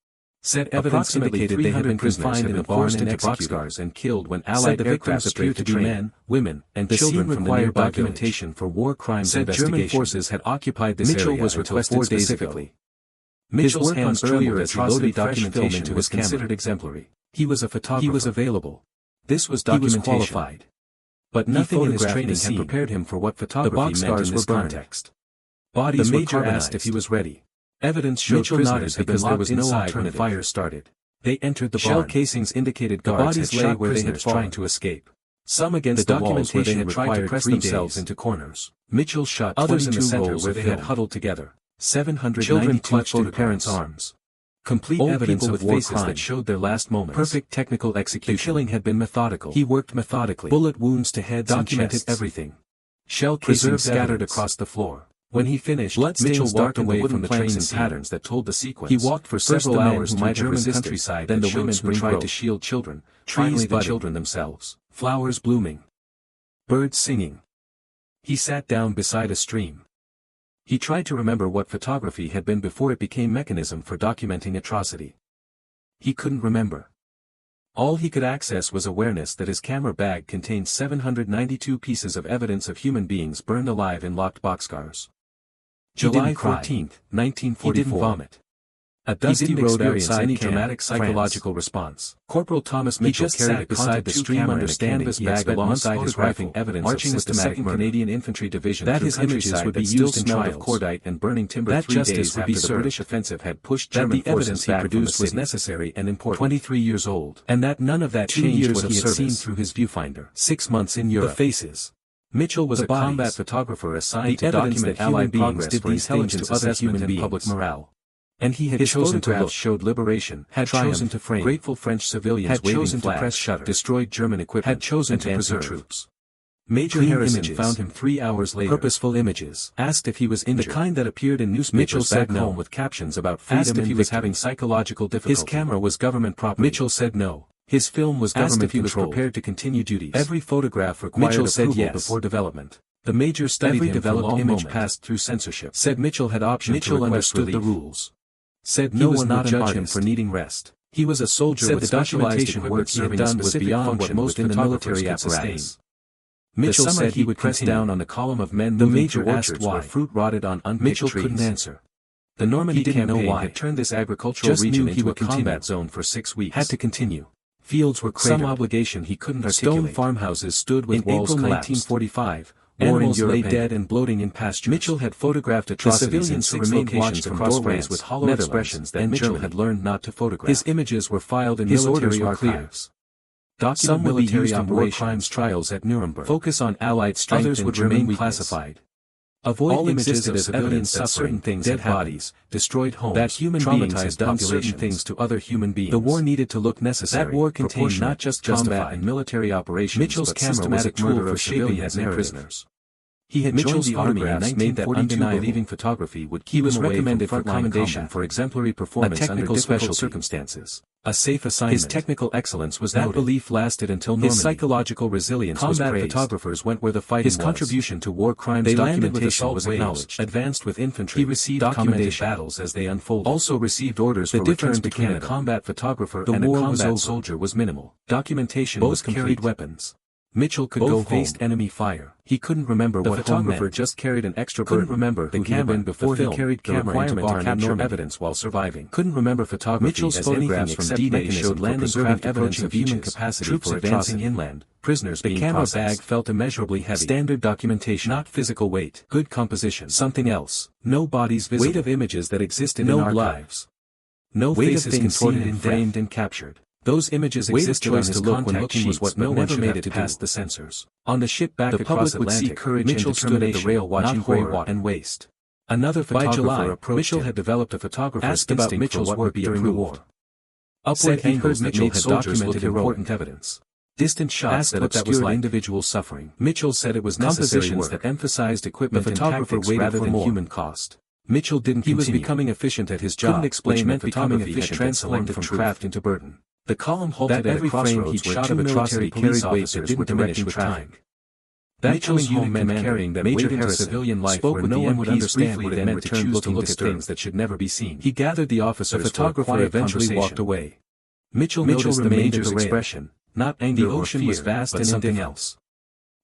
Said evidence indicated they had been confined in a barn into boxcars and killed when Allied aircraft appeared to be men, women, and children from the nearby documentation for war crimes investigation. German forces had occupied this area. Mitchell was requested specifically. Mitchell's hands earlier as he loaded documentation into his considered exemplary. He was a photographer. He was available. This was documentation. He was qualified. But nothing in his training had prepared him for what photography meant in this context. Bodies were carbonized. The major asked if he was ready. Evidence showed prisoners had been locked inside when the fire started. They entered the barn. Shell casings indicated guards had shot prisoners trying to escape. Some against the walls where they had tried to press themselves into corners. Mitchell shot others in the center where they had huddled together. 792 children clutched in parents' arms. Complete evidence of war crimes that showed their last moments. Perfect technical execution. The killing had been methodical. He worked methodically. Bullet wounds to heads and chests. Documented everything. Shell casings scattered across the floor. When he finished, Mitchell walked away from the trains and patterns that told the sequence. He walked for several hours through German countryside, then the women who tried to shield children, finally the children themselves, flowers blooming, birds singing. He sat down beside a stream. He tried to remember what photography had been before it became mechanism for documenting atrocity. He couldn't remember. All he could access was awareness that his camera bag contained 792 pieces of evidence of human beings burned alive in locked boxcars. July 14, 1944. He didn't vomit. A dusty road outside any dramatic psychological response. Corporal Thomas Mitchell carried beside the stream under canvas bag alongside his rifle, evidence marching with the 2nd Canadian Infantry Division that his images would be used in trials. Of cordite and burning timber that 3 days after the British offensive had pushed German forces back from the city. Was necessary and important. 23 years old. And that none of that changed what he had seen through his viewfinder. 6 months in Europe. The faces. Mitchell was a combat photographer assigned to document Allied beings did these things to other human beings. Public morale. And he had chosen to look, showed liberation, had chosen to frame grateful French civilians, had chosen to press shutter, destroyed German equipment, had chosen to preserve troops. Major Harrison found him 3 hours later. Purposeful images. Asked if he was injured. The kind that appeared in newspapers. Mitchell said no, with captions about freedom. Asked if he was having psychological difficulty. His camera was government property. Mitchell said no. His film was government if he was prepared to continue duties. Every photograph required Mitchell said yes before development. The major studied every developed image passed through censorship. Said Mitchell had option to understood the rules. Said no one would judge him for needing rest. He was a soldier. Said the documentation work he had done was beyond what most in the military apparatus. Mitchell said he would press down on the column of men. The major asked why fruit rotted on unpicked trees. Mitchell couldn't answer. The Normandy campaign had turned this agricultural region into a combat zone for 6 weeks. Had to continue. Fields were cratered. Some obligation he couldn't articulate. Stone farmhouses stood with walls collapsed. In April 1945, animals lay dead and bloating in pastures. Mitchell had photographed atrocities in 6 locations across France with hollow expressions that Mitchell had learned not to photograph. His images were filed in military archives. Some military operations trials at Nuremberg. Focus on Allied strength. Others would remain classified. Avoid all images of civilians suffering, things, dead bodies, destroyed homes, that human beings done certain things to other human beings. The war needed to look necessary. That war contained not just combat and military operations, Mitchell's camera was a tool for shaping his prisoners. He had joined the army in 1942, believing photography would keep him away from for commendation for exemplary performance under difficult circumstances. A safe assignment. His technical excellence was that belief lasted until Normandy. His psychological resilience was praised. Combat photographers went where the fighting was. His contribution to war crimes documentation was acknowledged. Advanced with infantry. He received documented battles as they unfolded. Also received orders for return to Canada. A combat photographer and a combat soldier was minimal. Documentation was complete. Carried weapons. Mitchell could go faced enemy fire. He couldn't remember what photographer just carried an extra burden. Couldn't remember the camera before he carried camera into barn to capture evidence while surviving. Couldn't remember photography. Mitchell's photographs from D-Day showed landing craft evidence of human capacity troops for advancing inland. Prisoners being processed. The camera bag felt immeasurably heavy. Standard documentation, not physical weight. Good composition. Something else. No bodies visible. Weight of images that existed in archives. No faces contorted and framed and captured. Those images existed on his contact sheets was what never made it past the censors. On the ship back across Atlantic, Mitchell stood at the rail watching horror and waste. Another photographer approached Mitchell had developed a photographer's instinct Mitchell's work during the war. Upward angles that Mitchell had documented important evidence. Distant shots that obscured individual suffering. Mitchell said it was compositions that emphasized equipment and tactics rather than human cost. Mitchell didn't continue. He was becoming efficient at his job, couldn't explain that becoming efficient transformed from craft into burden. The column halted at every frame he'd shot of atrocity carried weight that didn't diminish with time. That Mitchell's home meant carrying that weight into civilian life where no one would understand what it meant to choose to look at things that should never be seen. He gathered the officers. The photographer eventually walked away. Mitchell noticed the major's expression, not anger or fear, was vast and something else.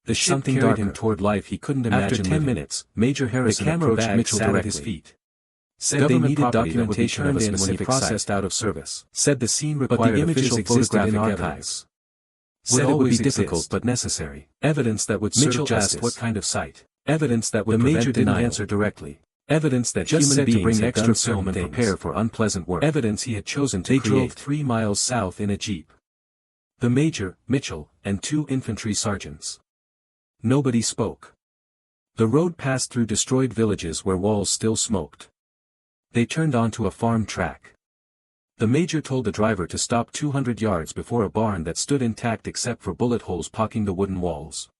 The ship carried him toward life he couldn't imagine. After 10 minutes, Major Harrison approached Mitchell at his feet. Said they needed documentation of a specific processed out of service. Said the scene required official photographic evidence. Said it would be difficult but necessary. Evidence that would serve justice. Asked what kind of site. Evidence that would prevent denial. The major didn't answer directly. Evidence that just human beings to bring extra film and prepare for unpleasant work. Evidence he had chosen to create. They drove 3 miles south in a jeep. The major, Mitchell, and 2 infantry sergeants. Nobody spoke. The road passed through destroyed villages where walls still smoked. They turned onto a farm track. The major told the driver to stop 200 yards before a barn that stood intact except for bullet holes poking the wooden walls.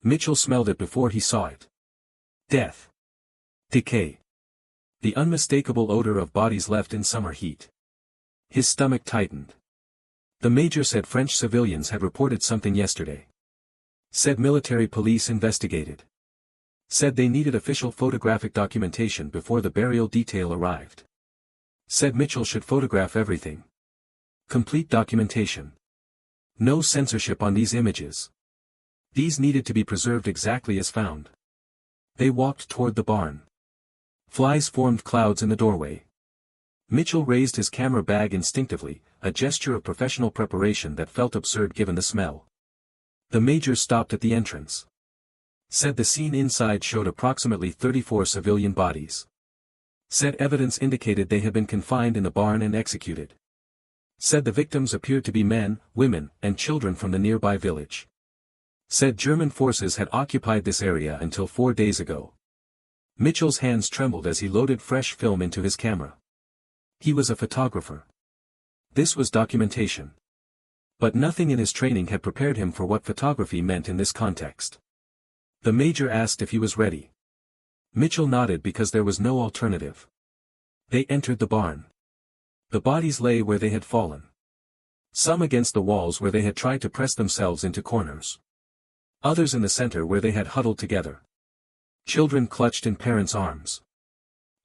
Mitchell smelled it before he saw it. Death. Decay. The unmistakable odor of bodies left in summer heat. His stomach tightened. The major said French civilians had reported something yesterday. Said military police investigated. Said they needed official photographic documentation before the burial detail arrived. Said Mitchell should photograph everything. Complete documentation. No censorship on these images. These needed to be preserved exactly as found. They walked toward the barn. Flies formed clouds in the doorway. Mitchell raised his camera bag instinctively, a gesture of professional preparation that felt absurd given the smell. The major stopped at the entrance. Said the scene inside showed approximately 34 civilian bodies. Said evidence indicated they had been confined in the barn and executed. Said the victims appeared to be men, women, and children from the nearby village. Said German forces had occupied this area until 4 days ago. Mitchell's hands trembled as he loaded fresh film into his camera. He was a photographer. This was documentation. But nothing in his training had prepared him for what photography meant in this context. The major asked if he was ready. Mitchell nodded because there was no alternative. They entered the barn. The bodies lay where they had fallen. Some against the walls where they had tried to press themselves into corners. Others in the center where they had huddled together. Children clutched in parents' arms.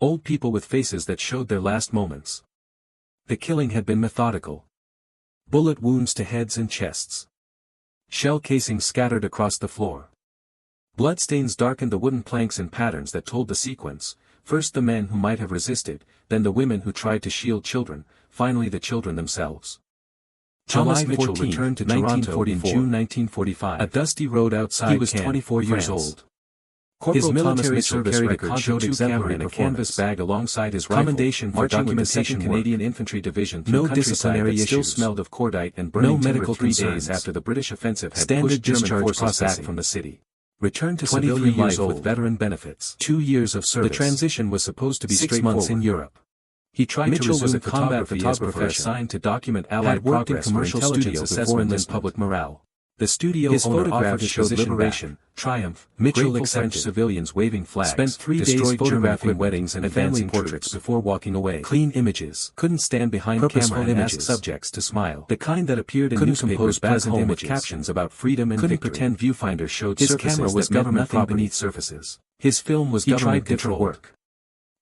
Old people with faces that showed their last moments. The killing had been methodical. Bullet wounds to heads and chests. Shell casings scattered across the floor. Bloodstains darkened the wooden planks in patterns that told the sequence, First the men who might have resisted, then the women who tried to shield children, finally the children themselves. Thomas Mitchell returned to Toronto in June 1945. A dusty road outside Caen, he was 24 years old. His military service record showed exemplary in a canvas bag alongside his rifle, commendation for documentation. Canadian Infantry Division. No disciplinary issues. Still smelled of cordite and burning. No medical 3 days after the British offensive had pushed German forces back from the city. Returned to civilian life with veteran benefits. 2 years of service. The transition was supposed to be 6 months in Europe. He tried Mitchell to resume combat photographer assigned to document Allied progress for intelligence assessment and public morale. The studio his photograph showed liberation, triumph, Mitchell accepted French civilians waving flags, spent 3 days photographing weddings and family portraits before walking away. Clean images, couldn't stand behind camera and ask subjects to smile. The kind that appeared in newspapers back home with captions about freedom and couldn't pretend viewfinder showed his camera was government property beneath surfaces. His film was government controlled work.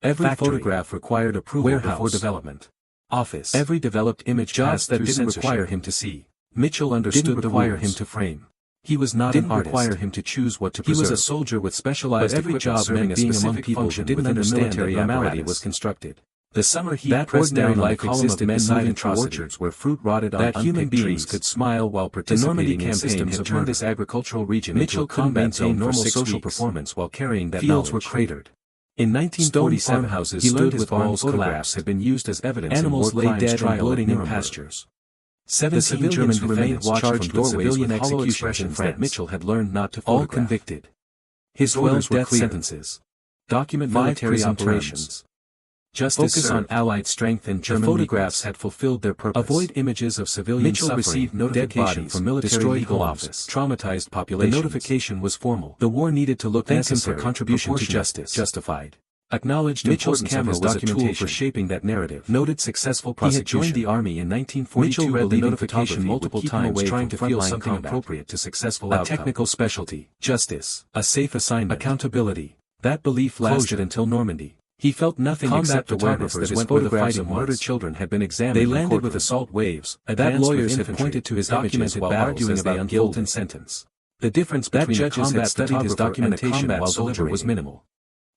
Every photograph required approval before development. Office. Every developed image jobs that didn't require him to see. Mitchell understood the require him to frame. He was not an artist. Require him to choose what to preserve. He was a soldier with specialized every job meant being among people who didn't understand that normality was constructed. The summer heat that ordinary life existed beside orchards where fruit rotted on that human beings could smile while participating in systems had turned this agricultural region Mitchell couldn't maintain normal social performance while carrying that fields were cratered. In 1947 farmhouses stood with walls collapsed had been used as evidence. Animals lay dead and bloating in pastures. 17 German defendants charged with civilian executions that Mitchell had learned not to photograph. All convicted. His 12 death sentences. Document military operations. Justice focus on Allied strength and German photographs had fulfilled their purpose. Avoid images of civilian Mitchell suffering. Received notification from military legal office. Traumatized populations. The notification was formal. The war needed to look necessary. For contribution to justice. Justified. Acknowledged Mitchell's camera was a tool for shaping that narrative. Noted successful prosecution. He had joined the army in 1942. Mitchell read the notification multiple times trying to feel something appropriate to successful outcome. A technical specialty. Justice. A safe assignment. Accountability. That belief lasted until Normandy. He felt nothing except awareness that his photographs of murdered children had been examined. They landed with assault waves. That lawyers had pointed to his documented while arguing about guilt and sentence. The difference between a combat photographer and a combat soldier was minimal.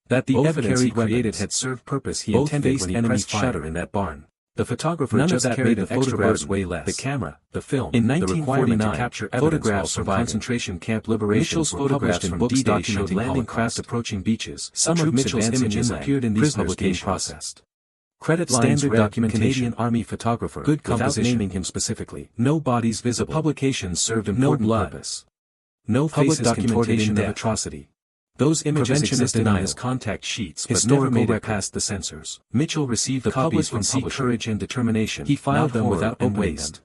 That the evidence he created had served purpose he intended when he pressed shutter in that barn. The photographer just carried an extra burden, way less. The camera, the film, in 1949 to capture photographs from concentration camp liberation. Mitchell's photographs in books documenting landing craft approaching beaches. Some of Mitchell's images appeared in these publications. Processed. Credit standard documentation. Canadian Army photographer. Good composition. Without naming him specifically. No bodies visible. The publications served important purpose. No public documentation of atrocity. Those images denied as contact sheets but never made it past the censors. Mitchell received the copies from courage and determination. He filed them without waste.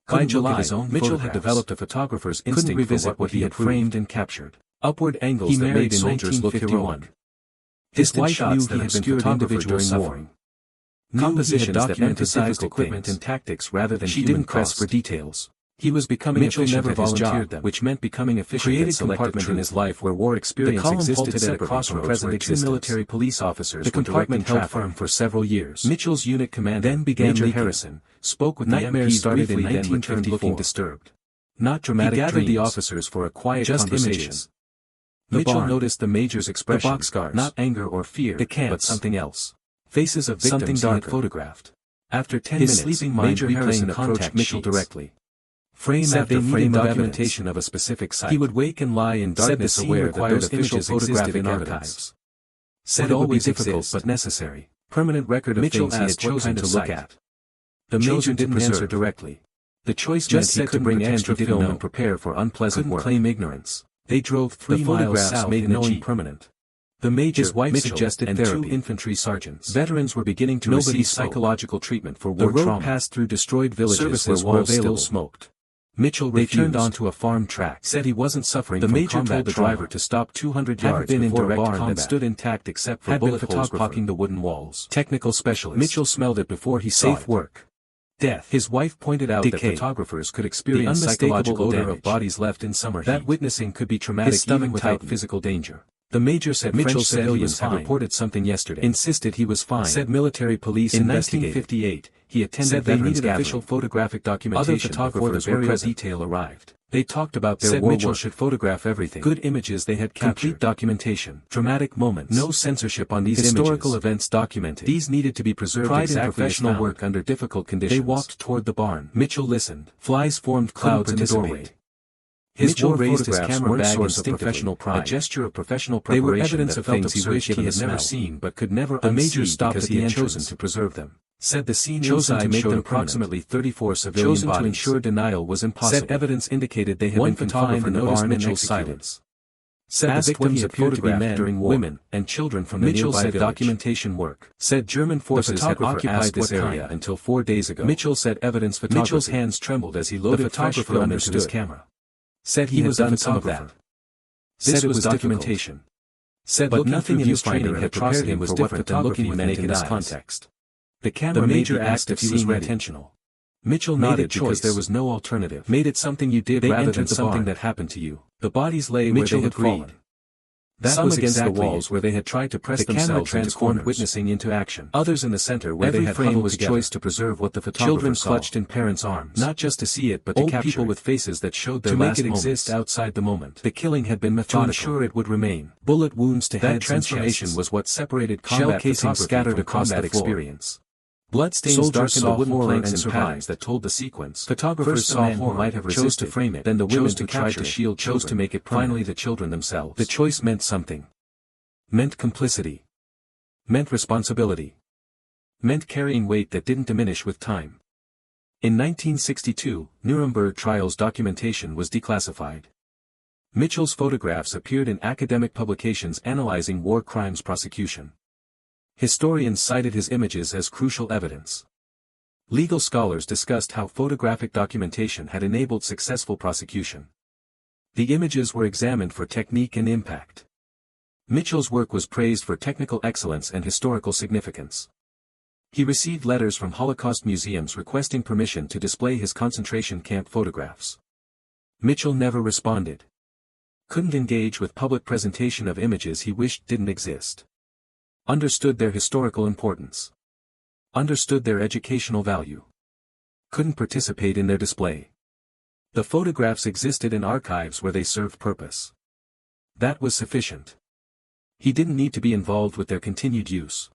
By July, Mitchell had developed a photographer's instinct for what he had framed and captured. Upward angles that made soldiers look heroic. His wife knew he had been photographer during war. Compositions that emphasized equipment and tactics rather than she didn't press for details. He was becoming Mitchell never volunteered them, which meant becoming efficient. Created compartment in his life where war experience existed at a crossroads where two military police officers the compartment held firm for several years. Mitchell's unit commander then began Major Harrison, spoke with nightmares started in 1934, looking disturbed. Not dramatic he gathered the officers for a quiet conversation. Mitchell noticed the major's expression, the boxcars, not anger or fear, but something else. Faces of victims he had photographed. After 10 minutes, sleeping Major Harrison approached Mitchell directly. Frame after frame documentation of a specific site. He would wake and lie in darkness aware that those images photographed in archives. Said always difficult but necessary. Permanent record of things he had chosen to look at. The major didn't answer directly. The choice just meant he could bring extra film and prepare for unpleasant work. Couldn't claim ignorance. They drove 3 miles south made knowing permanent. The major's wife suggested and therapy. 2 infantry sergeants. Veterans were beginning to receive psychological treatment for war trauma. The road passed through destroyed villages where walls still smoked. Mitchell refused. They turned onto a farm track. Said he wasn't suffering from combat. The major told the driver to stop 200 yards before a barn that stood intact except for bullet holes blocking the wooden walls. Technical specialist. Mitchell smelled it before he saw safe work. Death. His wife pointed out that photographers could experience the psychological odor of bodies left in summer heat. That witnessing could be traumatic even without physical danger. The major said Mitchell civilians had reported something yesterday. Insisted he was fine. Said military police in 1958. He attended said they needed official photographic documentation. Other photographers before the burial detail arrived. They talked about their war Mitchell should photograph everything. Good images they had captured. Complete documentation. Dramatic moments. No censorship on these historical events documented. These needed to be preserved. Pride in professional work under difficult conditions. They walked toward the barn. Mitchell listened. Flies formed clouds in the doorway. His Mitchell raised his camera bag source of professional pride. A gesture of professional preparation. They were evidence of things he wished he had never seen but could never unsee. The major stopped because he had chosen to preserve them. Said the scene chosen to make them approximately 34 civilian chosen bodies. To ensure denial was impossible. Said evidence indicated they had been confined in the barn. Mitchell's silence. Said the victims appeared to be men, during war, women, and children from the Mitchell nearby said village. Documentation work. Said German forces had occupied this area until 4 days ago. Mitchell said evidence photography. Mitchell's hands trembled as he loaded the photographer onto his camera. Said he had done some of that. Said it was documentation. Said but nothing in his training had prepared him was different than looking with naked eyes. Context. The camera major asked if he was intentional. Mitchell nodded because there was no alternative. Made it something you did rather than something that happened to you. The bodies lay where they had fallen. That was against the walls where they had tried to press themselves into corners, witnessing into action. Others in the center where they had huddled together. Choice to preserve what the photographer Children saw. Clutched in parents' arms. Not just to see it but to capture people with faces that showed their last moments. To make it exist outside the moment. The killing had been methodical. To ensure it would remain. Bullet wounds to heads and chests. That transformation was what separated combat photography scattered across that experience. Bloodstains darkened the wooden planks and patterns that told the sequence. Photographers saw who might have resisted, chose to frame it, then the women who tried to shield chose to make it finally the children themselves. The choice meant something. Meant complicity. Meant responsibility. Meant carrying weight that didn't diminish with time. In 1962, Nuremberg trials documentation was declassified. Mitchell's photographs appeared in academic publications analyzing war crimes prosecution. Historians cited his images as crucial evidence. Legal scholars discussed how photographic documentation had enabled successful prosecution. The images were examined for technique and impact. Mitchell's work was praised for technical excellence and historical significance. He received letters from Holocaust museums requesting permission to display his concentration camp photographs. Mitchell never responded. Couldn't engage with public presentation of images he wished didn't exist. Understood their historical importance. Understood their educational value. Couldn't participate in their display. The photographs existed in archives where they served purpose. That was sufficient. He didn't need to be involved with their continued use.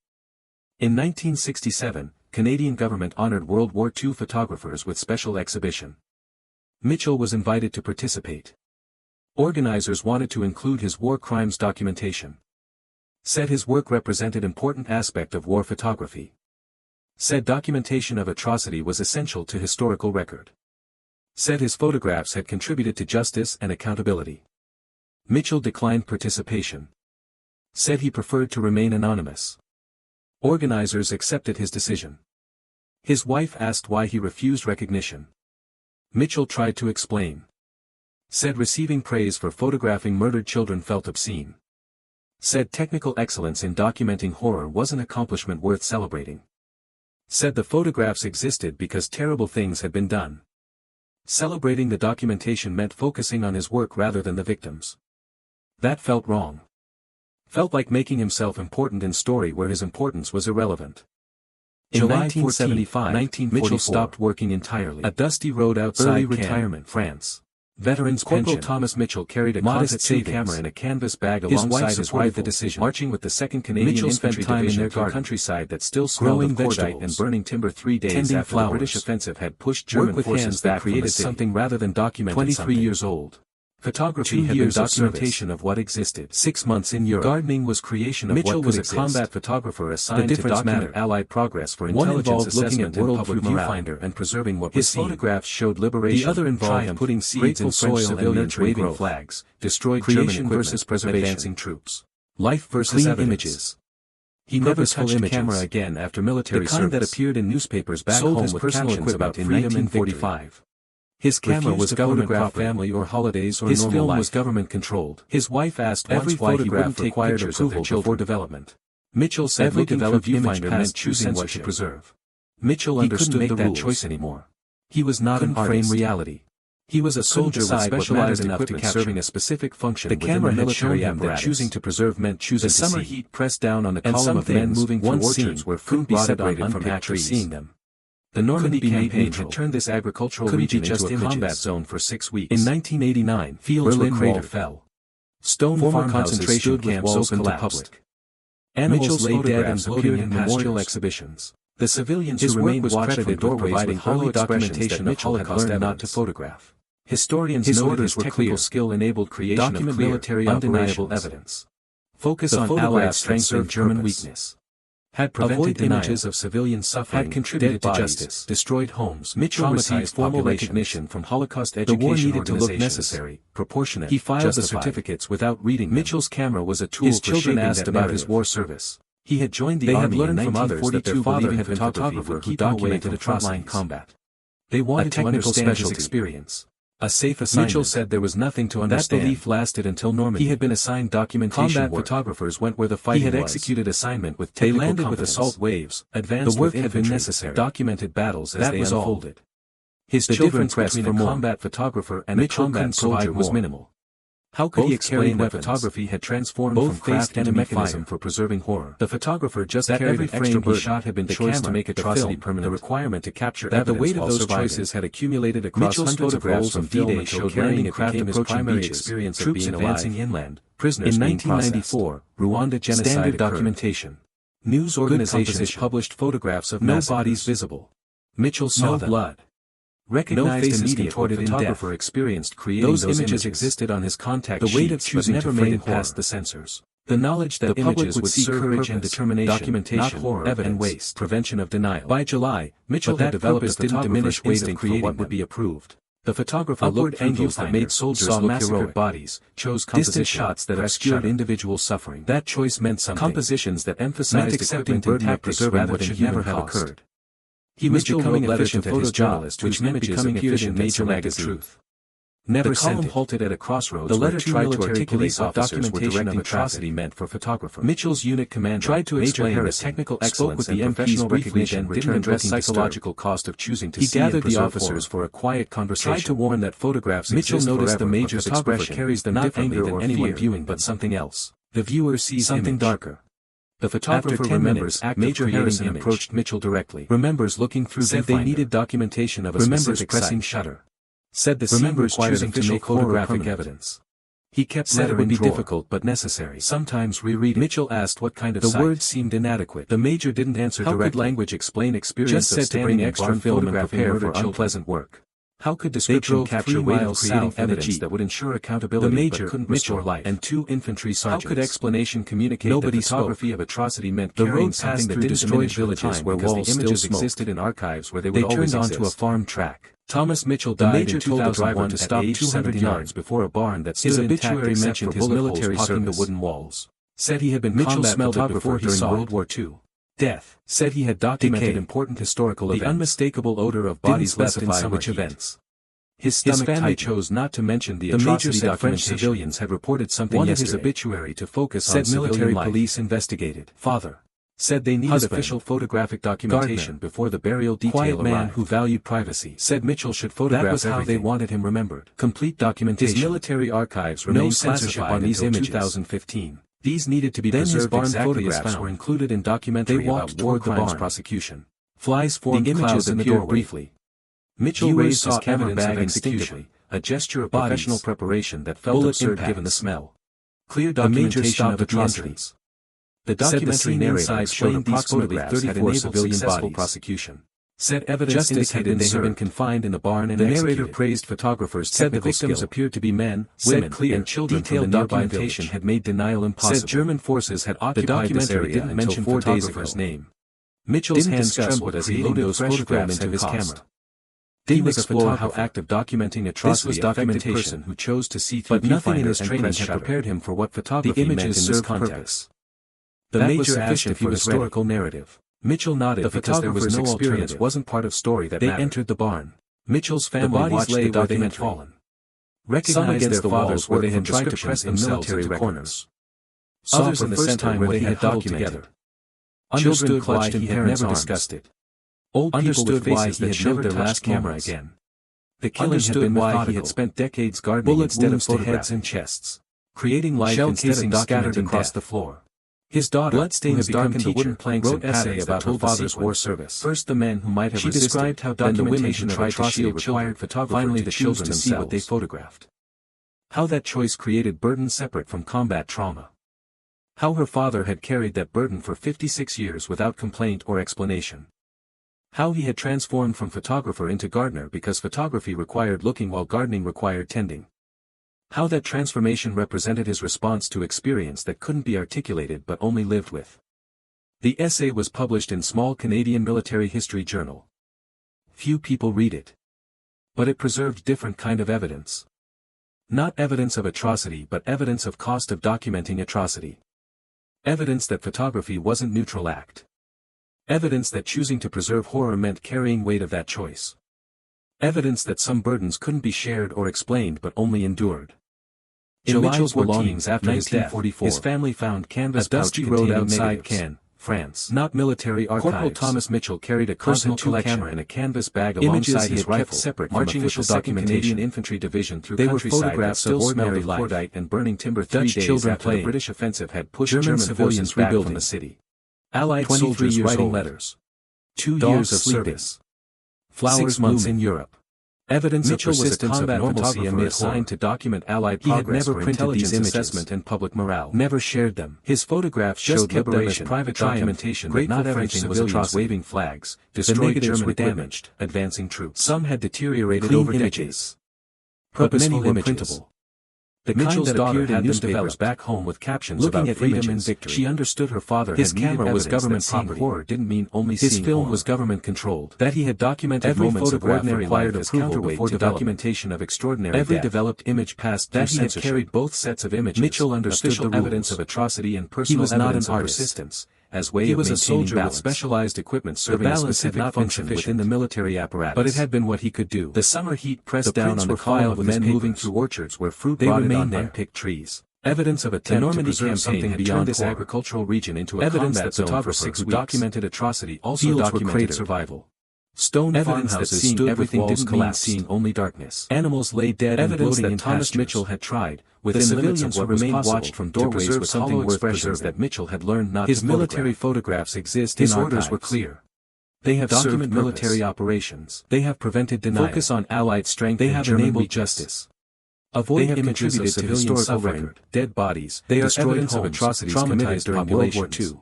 In 1967, Canadian government honored World War II photographers with special exhibition. Mitchell was invited to participate. Organizers wanted to include his war crimes documentation. Said his work represented important aspect of war photography. Said documentation of atrocity was essential to historical record. Said his photographs had contributed to justice and accountability. Mitchell declined participation. Said he preferred to remain anonymous. Organizers accepted his decision. His wife asked why he refused recognition. Mitchell tried to explain. Said receiving praise for photographing murdered children felt obscene. Said technical excellence in documenting horror was an accomplishment worth celebrating. Said the photographs existed because terrible things had been done. Celebrating the documentation meant focusing on his work rather than the victims. That felt wrong. Felt like making himself important in story where his importance was irrelevant. In July 1975, Mitchell stopped working entirely. A dusty road outside retirement, France. Veterans Corporal Thomas Mitchell carried a Contax II camera in a canvas bag alongside his rifle, the decision. Marching with the 2nd Canadian Infantry Division in their countryside that still smelled of cordite and burning timber 3 days after the British offensive had pushed German forces back created something rather than documented 23 years old. Photography had been documentation of what existed. 6 months in Europe. Gardening was creation of Mitchell what could exist. Mitchell was a combat photographer assigned to document Allied progress for intelligence assessment and public viewfinder and preserving what was seen. His photographs showed liberation. The other involved putting seeds in soil and nurturing waving flags, destroyed creation versus preservation, advancing troops. Life versus clean images. He never touched camera again after military service. The kind that appeared in newspapers back home with captions about freedom and 1945. His camera was government family or holidays or his normal film life. Was government controlled. His wife asked once why he wouldn't take pictures of their children before development. Mitchell said looking through viewfinder meant choosing what to preserve. Mitchell understood the rules. Choice anymore. He was not an artist. Reality. He was a soldier with specialized equipment serving a specific function. The camera had shown him that choosing to preserve meant choosing to see. The summer heat pressed down on a column of men moving through orchards where fruit couldn't be separated from act of seeing them. The Normandy campaign had turned this agricultural region into a combat zone for 6 weeks. In 1989, Berlin Wall fell. Stone farm concentration camps opened to public. Animals lay dead and appeared in memorial exhibitions. The civilians who remained watched from doorways providing hollow documentation of Holocaust evidence not to photograph. Historians noted his technical skill enabled creation of military undeniable evidence. Focus on Allied strength and German weakness. Had prevented images of civilian suffering, had contributed to justice, destroyed homes. Mitchell received formal recognition from Holocaust education organizations. The war needed to look necessary, proportionate, he filed the certificates without reading them. Mitchell's camera was a tool. His children asked about his war service. He had joined the army in 1942, but their father had been a photographer who documented a frontline combat. They wanted to understand his experience. A safe assignment. Mitchell said there was nothing to understand. That belief lasted until Normandy. He had been assigned documentation work. Combat photographers went where the fighting was. He had executed assignment with technical competence. They landed with assault waves, advanced with infantry. The work had been necessary. Documented battles as they unfolded. His children's quest for a combat photographer and a combat soldier was minimal. How could he explain that photography had transformed from craft into mechanism for preserving horror? The photographer just carried an extra burden. Shot had been choice to make atrocity permanent. The requirement to capture that the weight of those choices had accumulated across hundreds of rolls of D-Day showed landing crafting his primary experience of being advancing inland. Prisoners in 1994, Rwanda genocide standard documentation. News organizations published photographs of no bodies visible. Mitchell saw blood. Recognized immediately photographer experienced creating those images existed on his contact sheets. The weight of choosing never made it past the censors. The knowledge that the images would see courage and determination, documentation, horror, evidence, and waste, prevention of denial. By July, Mitchell had developed a didn't diminish weight of creating what would be approved. The photographer looked angles that made soldiers look massacred bodies, chose distant shots that obscured individual suffering. That choice meant something. Compositions that emphasized accepting burden of preserving what should never have occurred. He was becoming efficient at his job, which meant becoming efficient major magazine. Truth. Never the column halted at a crossroads. The letter tried to articulate what documentation of atrocity meant for photographer. Mitchell's unit commander tried to explain that technical excellence and professional recognition didn't address psychological cost of choosing to see and preserve. He gathered the officers for a quiet conversation. Tried to warn that photographs Mitchell noticed the major's expression carries them differently than anyone viewing, but something else. The viewer sees something darker. The photographer remembers Major Harrison approached Mitchell directly. Remembers looking through said they needed documentation of a specific pressing shutter. Said the scene required official photographic evidence. He kept said it would be difficult but necessary. Sometimes reread. Mitchell asked what kind of the words seemed inadequate. The major didn't answer directly. How could language explain experience? Just said to bring extra film and prepare for unpleasant work. How could description capture miles creating evidence that would ensure accountability? The major couldn't restore life. And 2 infantry sergeants. How could explanation communicate that photography of atrocity meant carrying something that didn't diminish villages where walls the images existed in archives where they would always exist. They turned onto a farm track. Thomas Mitchell died in 2001 to stop 200 yards before a barn that stood intact. His obituary mentioned his military service. The wooden walls. Said he had been combat photographer during World War II. Death. Said he had documented important historical events. The unmistakable odor of bodies left in which events. His family chose not to mention the atrocity documentation. Civilians had reported something wanted yesterday. His obituary to focus on military police investigated. Father. Said they needed official photographic documentation before the burial detail arrived. Quiet man who valued privacy. Said Mitchell should photograph that was how they wanted him remembered. Complete documentation. His military archives remained classified on these images. 2015. These needed to be preserved. Barn photographs were included in documentary about war crimes prosecution. Flies formed clouds in the door briefly. Mitchell raised his camera bag instinctively, a gesture of professional preparation that felt absurd given the smell. Clear documentation of atrocities. The documentary narrator explained these photographs had enabled successful prosecution. Said evidence indicated they had been confined in a barn and executed. The narrator praised photographers. Said the victims appeared to be men, women, and children. Detailed documentation had made denial impossible. Said German forces had occupied this area didn't mention photographer's name. Mitchell's hands trembled as he loaded those photographs into his camera. Didn't explore how active documenting atrocity affected a person who chose to see through. But nothing in his training had prepared him for what photography meant in this context. The major asked if he was historical narrative. Mitchell nodded because there was no experience wasn't part of story that mattered. They entered the barn. Mitchell's family watched the where they had fallen. Recognized their fathers where they had tried to press themselves into corners. Others in the center where they had documented. Understood why he had never discussed it. Old understood why he had never their last camera again. The killing had been why he had spent decades gardening instead of to heads and chests, creating life instead of scattered across the floor. His daughter, bloodstains darkened the wooden planks wrote essay about her father's war service. First the men who might have resisted, described how then the women documentation who of tried to atrocity shield required photographer, finally to the choose children to see what they themselves. photographed. How that choice created burden separate from combat trauma. How her father had carried that burden for 56 years without complaint or explanation. How he had transformed from photographer into gardener because photography required looking while gardening required tending. How that transformation represented his response to experience that couldn't be articulated but only lived with. The essay was published in small Canadian military history journal. Few people read it. But it preserved different kind of evidence. Not evidence of atrocity but evidence of cost of documenting atrocity. Evidence that photography wasn't neutral act. Evidence that choosing to preserve horror meant carrying weight of that choice. Evidence that some burdens couldn't be shared or explained but only endured. In Mitchell's belongings after his death, his family found canvas pouch dusty road outside negatives. Caen, France. Not military archives. Corporal Thomas Mitchell carried a personal camera in a canvas bag alongside his rifle, separate marching with the 2nd Canadian Infantry Division through countryside photographs of ordinary cordite and burning timber 3 days children after playing. the British offensive had pushed German German civilians forces back rebuilding. from the city. Allied 23 soldiers years writing old. letters. 2 Dogs years of sleeping. service. Flowers 6 months blooming. in Europe. Evidence Mitchell of was a persistence of combat normalcy photographer amid assigned assigned to document Allied He had progress never for printed intelligence these images. assessment and public morale. Never shared them. His photographs Just showed kept them as liberation, private documentation that grateful not French everything was civilians atrocity. Waving flags, The destroyed negatives German were equipment, damaged. advancing troops. Some had deteriorated Clean over images. decades. But Purposeful many were images. printable. The Mitchell's kind that daughter appeared in had them newspapers developed. back home with captions Looking about at freedom images, and victory. she understood her father His had needed camera was evidence government that seeing property. horror didn't mean only His seeing film horror. was government controlled. That he had documented Every moments of photograph ordinary required life as approval counterweight before to development. documentation of extraordinary Every death. developed image passed That through he had censorship. carried both sets of images. Mitchell understood official the evidence rules. of atrocity and personal was not an evidence of artist. persistence, as way He of was a maintaining soldier balance. with Specialized equipment The serving a balance had specific not been function within sufficient. the military apparatus. But it had been what he could do. The summer heat pressed The down prints on the were filed file with of men his moving papers. through orchards where fruit They rotted remained on there. unpicked trees. Evidence of The attempt to Normandy preserve campaign something had beyond turned this horror. agricultural region into a Evidence combat that zone for photographers 6 who weeks. Documented atrocity also Fields were documented cratered. survival. Stone Evidence that farmhouses seeing stood everything with walls didn't mean collapsed. seeing Only darkness. Animals lay dead and Evidence bloating that in Thomas pastures. Mitchell had tried, The within limits civilians of who what was remained possible, watched from to doorways preserve with something hollow worth expressions preserving that that Mitchell had learned not His to military photograph. photographs exist His in orders were archives. clear. They have Document served military purpose. operations. They have prevented denial. Focus on Allied strength They and have German enabled weakness. justice. Avoid They have images of contributed to civilian historical suffering, record. dead bodies, They are destroyed evidence of homes, atrocities traumatized committed during World War populations. II.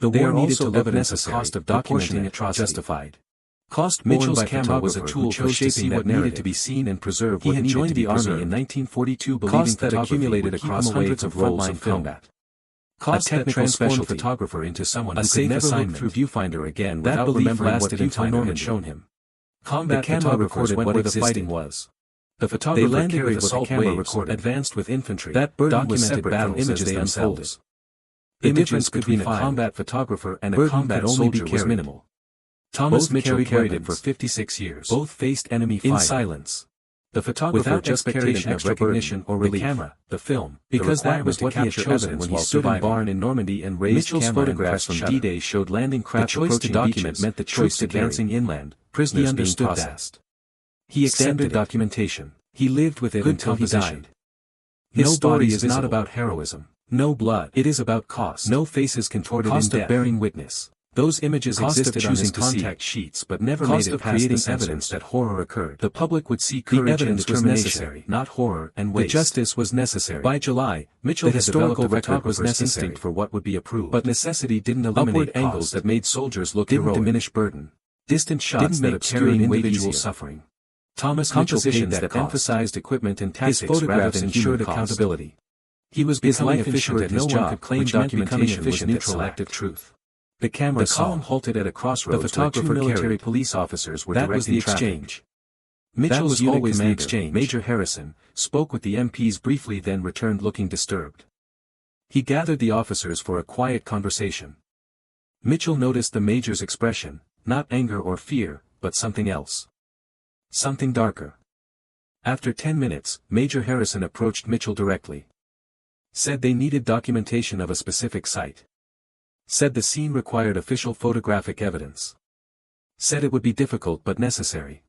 The They war are needed also to look evidence of necessary, cost of documenting proportionate, atrocity. justified. Cost Mitchell's borne by camera was a photographer tool who for chose to see shaping what that needed narrative. to be seen and preserve He what had needed joined to be the army preserved. in 1942 believing Cost that photography accumulated would keep across him away hundreds from of roles frontline of film. combat. Cost that technical transformed specialty. photographer into someone A who could safe never look assignment. through viewfinder again That without belief remembering what lasted until viewfinder had Normandy. shown him. Combat The camera photographers recorded went what where the existed. fighting was. The photographer landed carried with assault what the camera waves, recorded. advanced with infantry, That burden was documented separate battles from images as they unfolded. themselves. The Images difference could between be a filed. combat photographer and a Burden combat could only be soldier was carried. minimal. Thomas Both Mitchell carried it weapons. for 56 years. Both faced enemy in fire. silence. The photographer Without just carried expectation an of extra recognition burden, or the relief. camera, the film, Because the that was requirement to what he had capture chosen evidence when he while stood in surviving. barn in Normandy and raised Mitchell's camera and photographs pressed from shutter. D-Day showed landing craft choice to approaching document beaches, meant the troops choice to carry. advancing inland, prisoners He understood being that. processed. He accepted Standard it. Documentation. He lived with it Good until he composition. died. His No story bodies is not visible. about heroism. No blood. It is about cost. No faces contorted Cost in of death. bearing witness. Those images Cost of existed on his choosing to see contact sheets but never Cost made it of past creating the censors evidence that horror occurred. The public would see The courage and evidence was determination. necessary, not horror and The waste. justice was necessary. By July, Mitchell The had developed historical a record was photographer's necessary. instinct for what would be approved. But necessity didn't eliminate Upward cost. angles that made soldiers look Didn't heroic. diminish burden. Distant shots Didn't that make obscured carrying weight individual easier. suffering. Thomas Mitchell paid Compositions that that cost. emphasized Equipment and His tactics rather photographs than ensured human cost. accountability. He was His becoming life efficient ensured at that his no one job, could claim which meant documentation becoming was efficient at neutral selective active truth. The camera The saw. column halted at a crossroads The photographer where two military carried. police officers were That was directing the traffic. exchange. Mitchell's was unit always the commander, exchange. Major Harrison, spoke with the MPs briefly then returned looking disturbed. He gathered the officers for a quiet conversation. Mitchell noticed the major's expression, not anger or fear, but something else. Something darker. After 10 minutes, Major Harrison approached Mitchell directly. Said they needed documentation of a specific site. Said the scene required official photographic evidence. Said it would be difficult but necessary.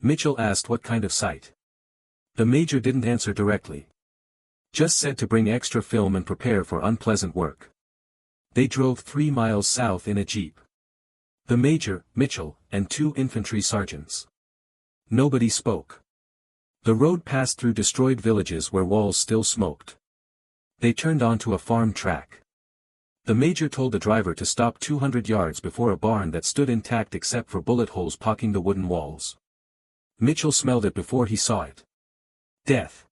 Mitchell asked what kind of site. The major didn't answer directly. Just said to bring extra film and prepare for unpleasant work. They drove 3 miles south in a jeep. The major, Mitchell, and 2 infantry sergeants. Nobody spoke. The road passed through destroyed villages where walls still smoked. They turned onto a farm track. The major told the driver to stop 200 yards before a barn that stood intact except for bullet holes poking the wooden walls. Mitchell smelled it before he saw it. Death.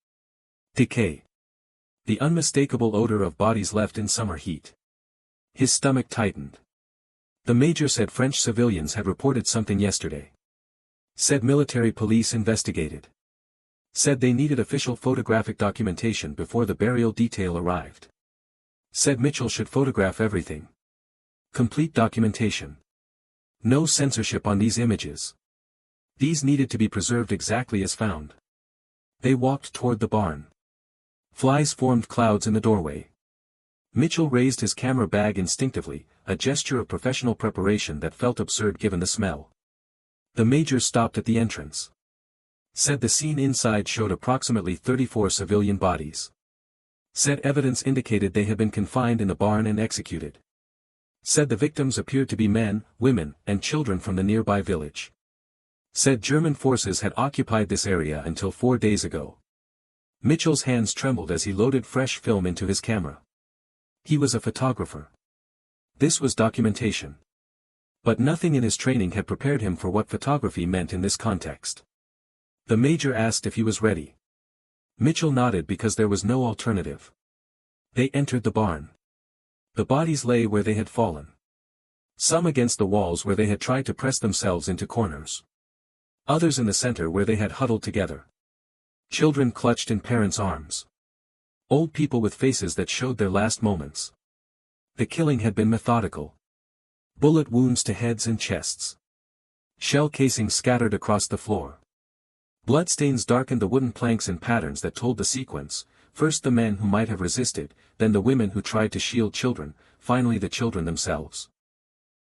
Decay. The unmistakable odor of bodies left in summer heat. His stomach tightened. The major said French civilians had reported something yesterday. Said military police investigated. Said they needed official photographic documentation before the burial detail arrived. Said Mitchell should photograph everything. Complete documentation. No censorship on these images. These needed to be preserved exactly as found. They walked toward the barn. Flies formed clouds in the doorway. Mitchell raised his camera bag instinctively, a gesture of professional preparation that felt absurd given the smell. The major stopped at the entrance. Said the scene inside showed approximately 34 civilian bodies. Said evidence indicated they had been confined in the barn and executed. Said the victims appeared to be men, women, and children from the nearby village. Said German forces had occupied this area until 4 days ago. Mitchell's hands trembled as he loaded fresh film into his camera. He was a photographer. This was documentation. But nothing in his training had prepared him for what photography meant in this context. The major asked if he was ready. Mitchell nodded because there was no alternative. They entered the barn. The bodies lay where they had fallen. Some against the walls where they had tried to press themselves into corners. Others in the center where they had huddled together. Children clutched in parents' arms. Old people with faces that showed their last moments. The killing had been methodical. Bullet wounds to heads and chests. Shell casings scattered across the floor. Bloodstains darkened the wooden planks in patterns that told the sequence, first the men who might have resisted, then the women who tried to shield children, finally the children themselves.